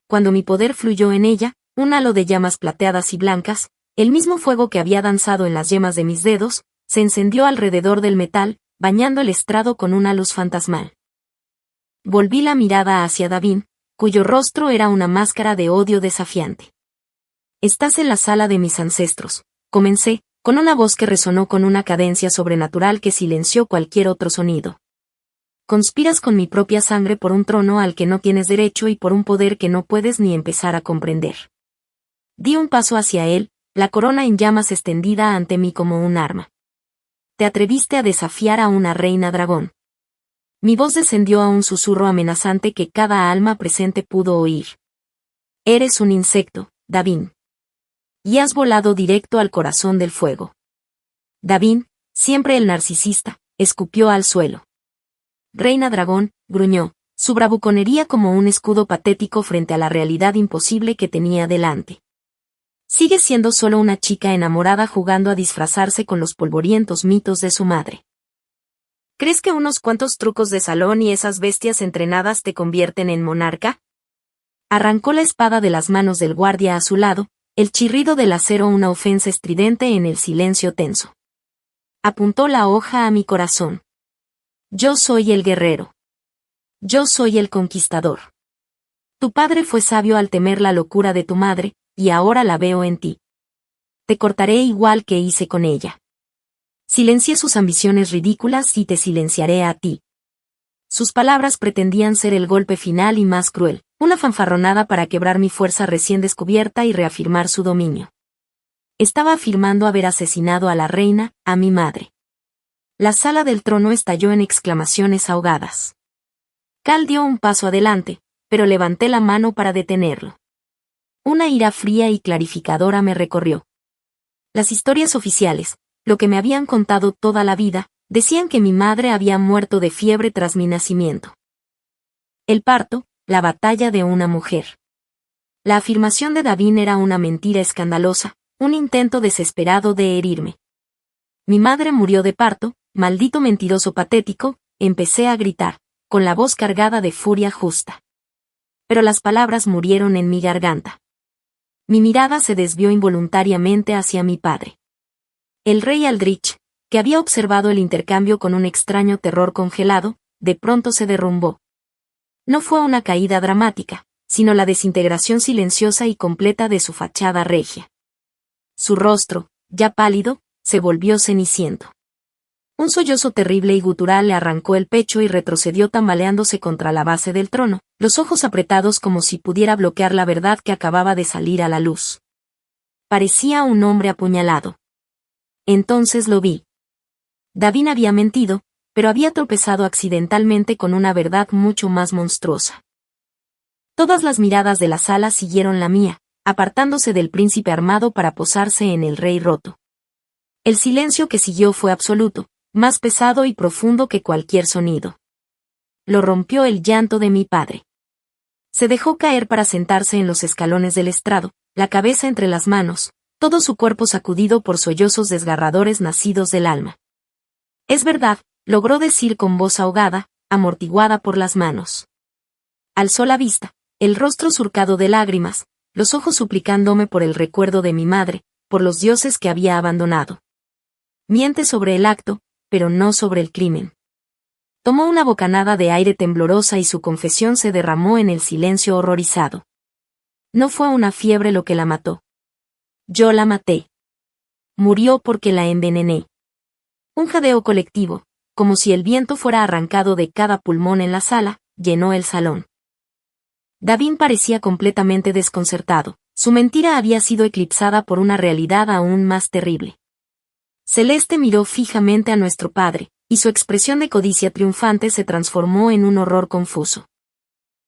Cuando mi poder fluyó en ella, un halo de llamas plateadas y blancas, el mismo fuego que había danzado en las yemas de mis dedos, se encendió alrededor del metal, bañando el estrado con una luz fantasmal. Volví la mirada hacia Davin, cuyo rostro era una máscara de odio desafiante. «Estás en la sala de mis ancestros», comencé, con una voz que resonó con una cadencia sobrenatural que silenció cualquier otro sonido. «Conspiras con mi propia sangre por un trono al que no tienes derecho y por un poder que no puedes ni empezar a comprender». Di un paso hacia él, la corona en llamas extendida ante mí como un arma. «Te atreviste a desafiar a una reina dragón». Mi voz descendió a un susurro amenazante que cada alma presente pudo oír. «Eres un insecto, Davin. Y has volado directo al corazón del fuego». Davin, siempre el narcisista, escupió al suelo. «Reina dragón», gruñó, su bravuconería como un escudo patético frente a la realidad imposible que tenía delante. «Sigue siendo solo una chica enamorada jugando a disfrazarse con los polvorientos mitos de su madre. ¿Crees que unos cuantos trucos de salón y esas bestias entrenadas te convierten en monarca?» Arrancó la espada de las manos del guardia a su lado, el chirrido del acero una ofensa estridente en el silencio tenso. Apuntó la hoja a mi corazón. «Yo soy el guerrero. Yo soy el conquistador. Tu padre fue sabio al temer la locura de tu madre, y ahora la veo en ti. Te cortaré igual que hice con ella. Silencié sus ambiciones ridículas y te silenciaré a ti». Sus palabras pretendían ser el golpe final y más cruel, una fanfarronada para quebrar mi fuerza recién descubierta y reafirmar su dominio. Estaba afirmando haber asesinado a la reina, a mi madre. La sala del trono estalló en exclamaciones ahogadas. Cal dio un paso adelante, pero levanté la mano para detenerlo. Una ira fría y clarificadora me recorrió. Las historias oficiales, lo que me habían contado toda la vida, decían que mi madre había muerto de fiebre tras mi nacimiento. El parto, la batalla de una mujer. La afirmación de Davin era una mentira escandalosa, un intento desesperado de herirme. «Mi madre murió de parto, maldito mentiroso patético», empecé a gritar, con la voz cargada de furia justa. Pero las palabras murieron en mi garganta. Mi mirada se desvió involuntariamente hacia mi padre. El rey Aldrich, que había observado el intercambio con un extraño terror congelado, de pronto se derrumbó. No fue una caída dramática, sino la desintegración silenciosa y completa de su fachada regia. Su rostro, ya pálido, se volvió ceniciento. Un sollozo terrible y gutural le arrancó el pecho y retrocedió tambaleándose contra la base del trono, los ojos apretados como si pudiera bloquear la verdad que acababa de salir a la luz. Parecía un hombre apuñalado. Entonces lo vi. Davin había mentido, pero había tropezado accidentalmente con una verdad mucho más monstruosa. Todas las miradas de la sala siguieron la mía, apartándose del príncipe armado para posarse en el rey roto. El silencio que siguió fue absoluto, más pesado y profundo que cualquier sonido. Lo rompió el llanto de mi padre. Se dejó caer para sentarse en los escalones del estrado, la cabeza entre las manos, todo su cuerpo sacudido por sollozos desgarradores nacidos del alma. «Es verdad», logró decir con voz ahogada, amortiguada por las manos. Alzó la vista, el rostro surcado de lágrimas, los ojos suplicándome por el recuerdo de mi madre, por los dioses que había abandonado. Miente sobre el acto, pero no sobre el crimen. Tomó una bocanada de aire temblorosa y su confesión se derramó en el silencio horrorizado. No fue una fiebre lo que la mató. Yo la maté. Murió porque la envenené. Un jadeo colectivo, como si el viento fuera arrancado de cada pulmón en la sala, llenó el salón. Davin parecía completamente desconcertado, su mentira había sido eclipsada por una realidad aún más terrible. Celeste miró fijamente a nuestro padre, y su expresión de codicia triunfante se transformó en un horror confuso.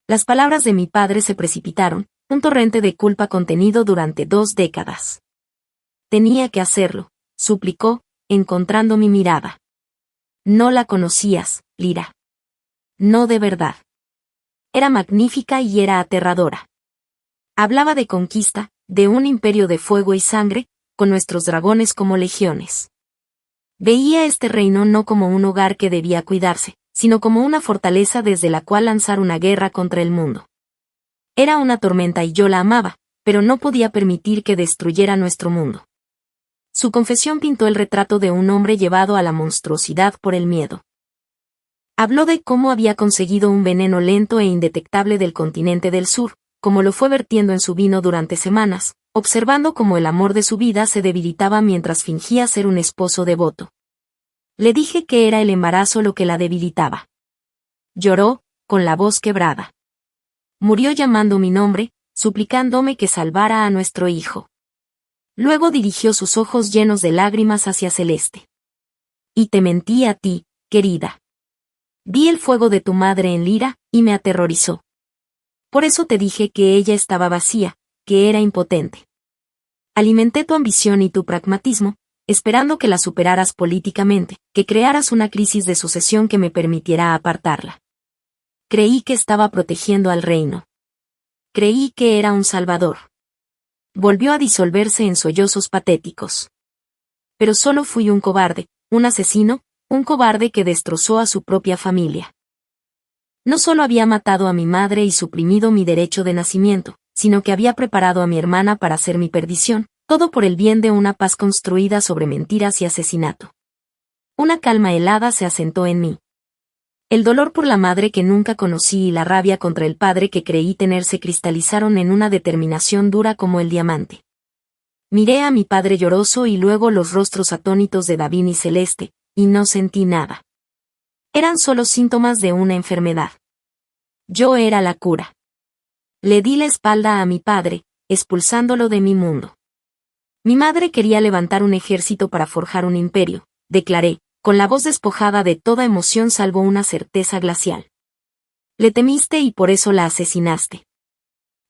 Las palabras de mi padre se precipitaron, un torrente de culpa contenido durante 2 décadas. Tenía que hacerlo, suplicó, encontrando mi mirada. No la conocías, Lyra. No de verdad. Era magnífica y era aterradora. Hablaba de conquista, de un imperio de fuego y sangre, con nuestros dragones como legiones. Veía este reino no como un hogar que debía cuidarse, sino como una fortaleza desde la cual lanzar una guerra contra el mundo. Era una tormenta y yo la amaba, pero no podía permitir que destruyera nuestro mundo. Su confesión pintó el retrato de un hombre llevado a la monstruosidad por el miedo. Habló de cómo había conseguido un veneno lento e indetectable del continente del sur, como lo fue vertiendo en su vino durante semanas, observando cómo el amor de su vida se debilitaba mientras fingía ser un esposo devoto. Le dije que era el embarazo lo que la debilitaba. Lloró, con la voz quebrada. Murió llamando mi nombre, suplicándome que salvara a nuestro hijo. Luego dirigió sus ojos llenos de lágrimas hacia Celeste. Y te mentí a ti, querida. Vi el fuego de tu madre en Lira, y me aterrorizó. Por eso te dije que ella estaba vacía, que era impotente. Alimenté tu ambición y tu pragmatismo, esperando que la superaras políticamente, que crearas una crisis de sucesión que me permitiera apartarla. Creí que estaba protegiendo al reino. Creí que era un salvador. Volvió a disolverse en sollozos patéticos. Pero solo fui un cobarde, un asesino, un cobarde que destrozó a su propia familia. No solo había matado a mi madre y suprimido mi derecho de nacimiento, sino que había preparado a mi hermana para ser mi perdición, todo por el bien de una paz construida sobre mentiras y asesinato. Una calma helada se asentó en mí. El dolor por la madre que nunca conocí y la rabia contra el padre que creí tener se cristalizaron en una determinación dura como el diamante. Miré a mi padre lloroso y luego los rostros atónitos de Davín y Celeste, y no sentí nada. Eran solo síntomas de una enfermedad. Yo era la cura. Le di la espalda a mi padre, expulsándolo de mi mundo. Mi madre quería levantar un ejército para forjar un imperio, declaré, con la voz despojada de toda emoción salvo una certeza glacial. Le temiste y por eso la asesinaste.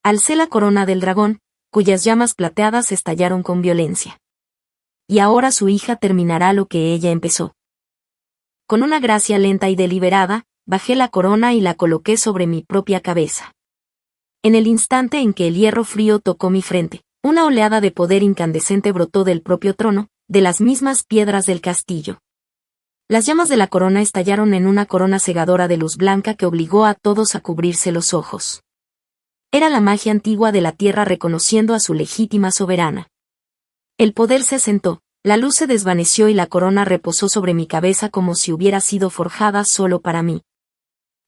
Alcé la corona del dragón, cuyas llamas plateadas estallaron con violencia. Y ahora su hija terminará lo que ella empezó. Con una gracia lenta y deliberada, bajé la corona y la coloqué sobre mi propia cabeza. En el instante en que el hierro frío tocó mi frente, una oleada de poder incandescente brotó del propio trono, de las mismas piedras del castillo. Las llamas de la corona estallaron en una corona cegadora de luz blanca que obligó a todos a cubrirse los ojos. Era la magia antigua de la tierra reconociendo a su legítima soberana. El poder se asentó, la luz se desvaneció y la corona reposó sobre mi cabeza como si hubiera sido forjada solo para mí.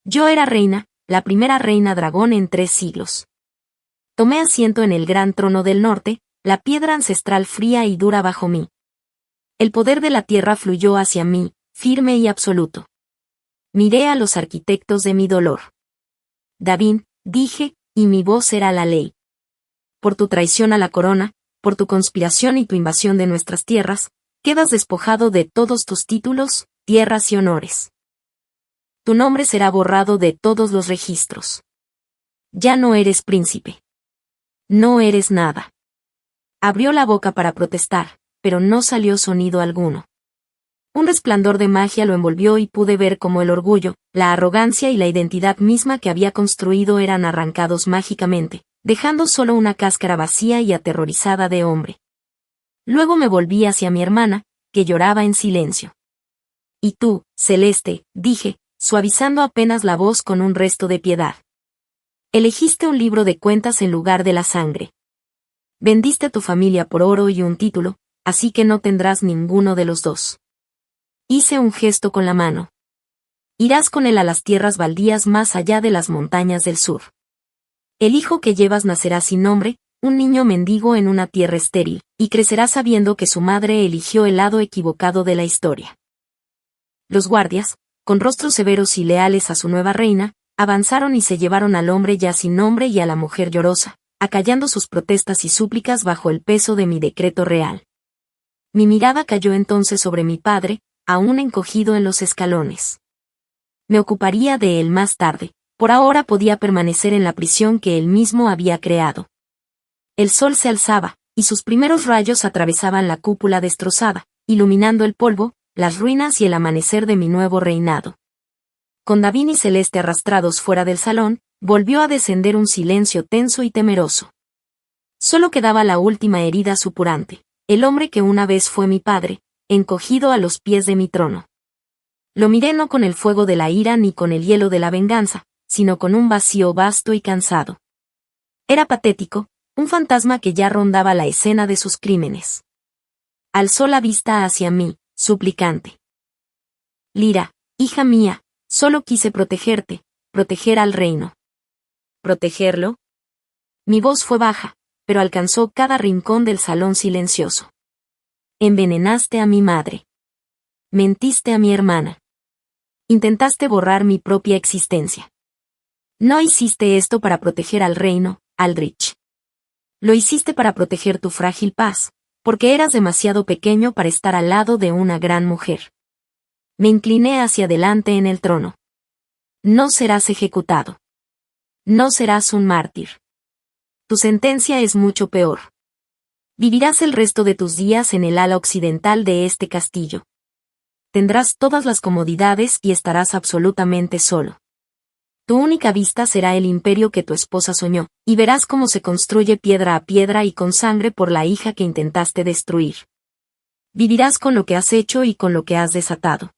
Yo era reina, la primera reina dragón en 3 siglos. Tomé asiento en el gran trono del norte, la piedra ancestral fría y dura bajo mí. El poder de la tierra fluyó hacia mí, firme y absoluto. Miré a los arquitectos de mi dolor. Davín, dije, y mi voz era la ley. Por tu traición a la corona, por tu conspiración y tu invasión de nuestras tierras, quedas despojado de todos tus títulos, tierras y honores. Tu nombre será borrado de todos los registros. Ya no eres príncipe. No eres nada. Abrió la boca para protestar, pero no salió sonido alguno. Un resplandor de magia lo envolvió y pude ver cómo el orgullo, la arrogancia y la identidad misma que había construido eran arrancados mágicamente, dejando solo una cáscara vacía y aterrorizada de hombre. Luego me volví hacia mi hermana, que lloraba en silencio. Y tú, Celeste, dije, suavizando apenas la voz con un resto de piedad. Elegiste un libro de cuentas en lugar de la sangre. Vendiste a tu familia por oro y un título, así que no tendrás ninguno de los dos. Hice un gesto con la mano. Irás con él a las tierras baldías más allá de las montañas del sur. El hijo que llevas nacerá sin nombre, un niño mendigo en una tierra estéril, y crecerá sabiendo que su madre eligió el lado equivocado de la historia. Los guardias, con rostros severos y leales a su nueva reina, avanzaron y se llevaron al hombre ya sin nombre y a la mujer llorosa, acallando sus protestas y súplicas bajo el peso de mi decreto real. Mi mirada cayó entonces sobre mi padre, aún encogido en los escalones. Me ocuparía de él más tarde, por ahora podía permanecer en la prisión que él mismo había creado. El sol se alzaba, y sus primeros rayos atravesaban la cúpula destrozada, iluminando el polvo, las ruinas y el amanecer de mi nuevo reinado. Con Davín y Celeste arrastrados fuera del salón, volvió a descender un silencio tenso y temeroso. Solo quedaba la última herida supurante, el hombre que una vez fue mi padre, encogido a los pies de mi trono. Lo miré no con el fuego de la ira ni con el hielo de la venganza, sino con un vacío vasto y cansado. Era patético, un fantasma que ya rondaba la escena de sus crímenes. Alzó la vista hacia mí, suplicante. Lyra, hija mía, solo quise protegerte, proteger al reino. ¿Protegerlo? Mi voz fue baja, pero alcanzó cada rincón del salón silencioso. Envenenaste a mi madre. Mentiste a mi hermana. Intentaste borrar mi propia existencia. No hiciste esto para proteger al reino, Aldrich. Lo hiciste para proteger tu frágil paz, porque eras demasiado pequeño para estar al lado de una gran mujer. Me incliné hacia adelante en el trono. No serás ejecutado. No serás un mártir. Tu sentencia es mucho peor. Vivirás el resto de tus días en el ala occidental de este castillo. Tendrás todas las comodidades y estarás absolutamente solo. Tu única vista será el imperio que tu esposa soñó, y verás cómo se construye piedra a piedra y con sangre por la hija que intentaste destruir. Vivirás con lo que has hecho y con lo que has desatado.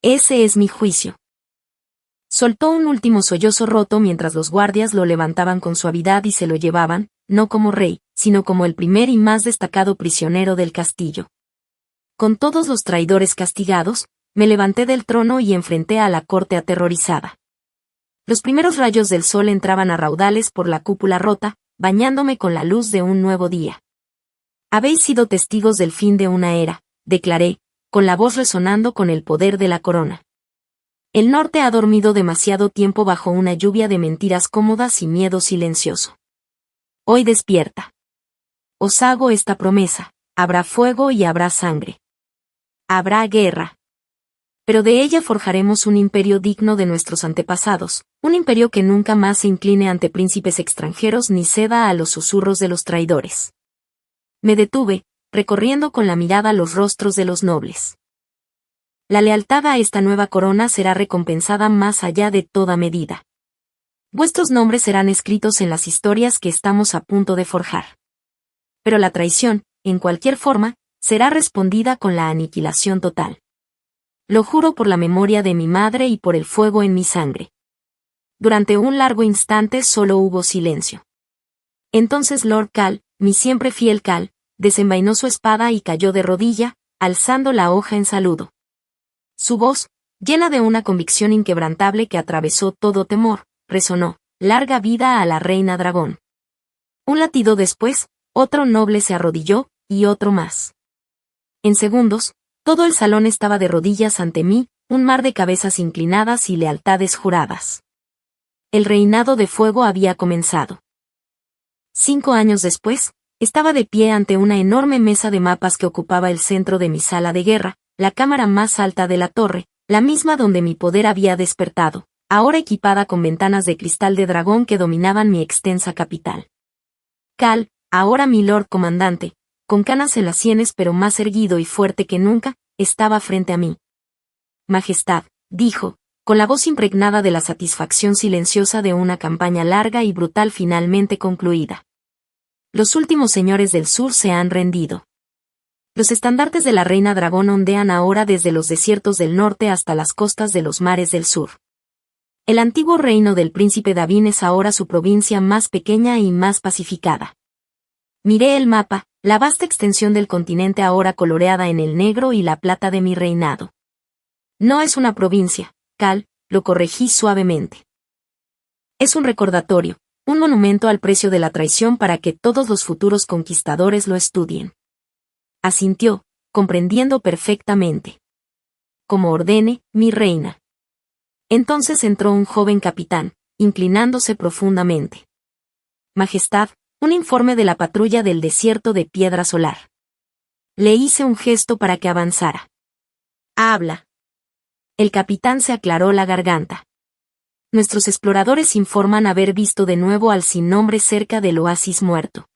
Ese es mi juicio. Soltó un último sollozo roto mientras los guardias lo levantaban con suavidad y se lo llevaban, no como rey, sino como el primer y más destacado prisionero del castillo. Con todos los traidores castigados, me levanté del trono y enfrenté a la corte aterrorizada. Los primeros rayos del sol entraban a raudales por la cúpula rota, bañándome con la luz de un nuevo día. Habéis sido testigos del fin de una era, declaré, con la voz resonando con el poder de la corona. El norte ha dormido demasiado tiempo bajo una lluvia de mentiras cómodas y miedo silencioso. Hoy despierta. Os hago esta promesa, habrá fuego y habrá sangre. Habrá guerra. Pero de ella forjaremos un imperio digno de nuestros antepasados, un imperio que nunca más se incline ante príncipes extranjeros ni ceda a los susurros de los traidores. Me detuve, recorriendo con la mirada los rostros de los nobles. La lealtad a esta nueva corona será recompensada más allá de toda medida. Vuestros nombres serán escritos en las historias que estamos a punto de forjar. Pero la traición, en cualquier forma, será respondida con la aniquilación total. Lo juro por la memoria de mi madre y por el fuego en mi sangre. Durante un largo instante solo hubo silencio. Entonces Lord Cal, mi siempre fiel Cal, desenvainó su espada y cayó de rodilla, alzando la hoja en saludo. Su voz, llena de una convicción inquebrantable que atravesó todo temor, resonó: «Larga vida a la reina dragón». Un latido después, otro noble se arrodilló, y otro más. En segundos, todo el salón estaba de rodillas ante mí, un mar de cabezas inclinadas y lealtades juradas. El reinado de fuego había comenzado. 5 años después, estaba de pie ante una enorme mesa de mapas que ocupaba el centro de mi sala de guerra, la cámara más alta de la torre, la misma donde mi poder había despertado, ahora equipada con ventanas de cristal de dragón que dominaban mi extensa capital. Cal, ahora mi lord comandante, con canas en las sienes pero más erguido y fuerte que nunca, estaba frente a mí. Majestad, dijo, con la voz impregnada de la satisfacción silenciosa de una campaña larga y brutal finalmente concluida. Los últimos señores del sur se han rendido. Los estandartes de la reina dragón ondean ahora desde los desiertos del norte hasta las costas de los mares del sur. El antiguo reino del príncipe Davin es ahora su provincia más pequeña y más pacificada. Miré el mapa, la vasta extensión del continente ahora coloreada en el negro y la plata de mi reinado. No es una provincia, Cal, lo corregí suavemente. Es un recordatorio, un monumento al precio de la traición para que todos los futuros conquistadores lo estudien. Asintió, comprendiendo perfectamente. Como ordene, mi reina. Entonces entró un joven capitán, inclinándose profundamente. Majestad, un informe de la patrulla del desierto de Piedra Solar. Le hice un gesto para que avanzara. Habla. El capitán se aclaró la garganta. Nuestros exploradores informan haber visto de nuevo al sin nombre cerca del oasis muerto.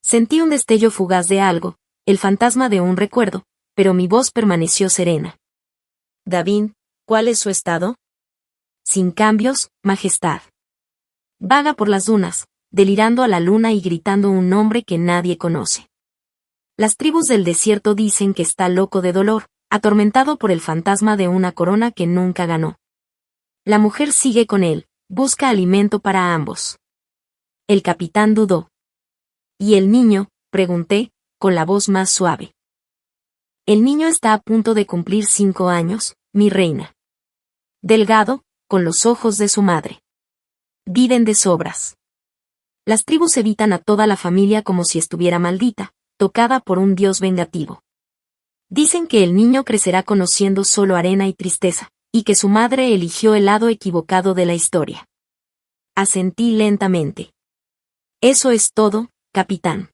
Sentí un destello fugaz de algo, el fantasma de un recuerdo, pero mi voz permaneció serena. Davin, ¿cuál es su estado? Sin cambios, Majestad. Vaga por las dunas, delirando a la luna y gritando un nombre que nadie conoce. Las tribus del desierto dicen que está loco de dolor, atormentado por el fantasma de una corona que nunca ganó. La mujer sigue con él, busca alimento para ambos. El capitán dudó. ¿Y el niño?, pregunté, con la voz más suave. El niño está a punto de cumplir 5 años, mi reina. Delgado, con los ojos de su madre. Viven de sobras. Las tribus evitan a toda la familia como si estuviera maldita, tocada por un dios vengativo. Dicen que el niño crecerá conociendo solo arena y tristeza, y que su madre eligió el lado equivocado de la historia. Asentí lentamente. Eso es todo, capitán.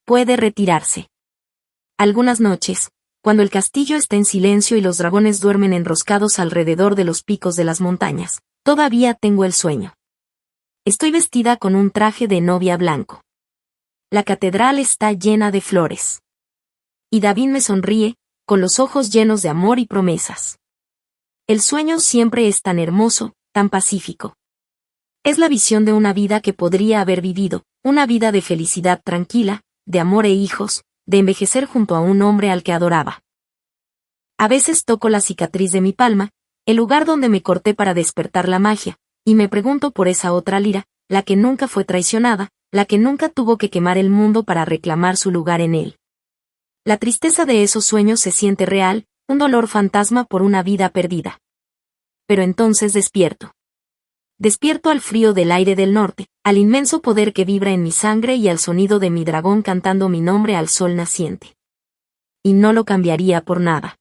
Puede retirarse. Algunas noches, cuando el castillo está en silencio y los dragones duermen enroscados alrededor de los picos de las montañas, todavía tengo el sueño. Estoy vestida con un traje de novia blanco. La catedral está llena de flores. Y David me sonríe, con los ojos llenos de amor y promesas. El sueño siempre es tan hermoso, tan pacífico. Es la visión de una vida que podría haber vivido, una vida de felicidad tranquila, de amor e hijos, de envejecer junto a un hombre al que adoraba. A veces toco la cicatriz de mi palma, el lugar donde me corté para despertar la magia, y me pregunto por esa otra Lyra, la que nunca fue traicionada, la que nunca tuvo que quemar el mundo para reclamar su lugar en él. La tristeza de esos sueños se siente real, un dolor fantasma por una vida perdida. Pero entonces despierto. Despierto al frío del aire del norte, al inmenso poder que vibra en mi sangre y al sonido de mi dragón cantando mi nombre al sol naciente. Y no lo cambiaría por nada.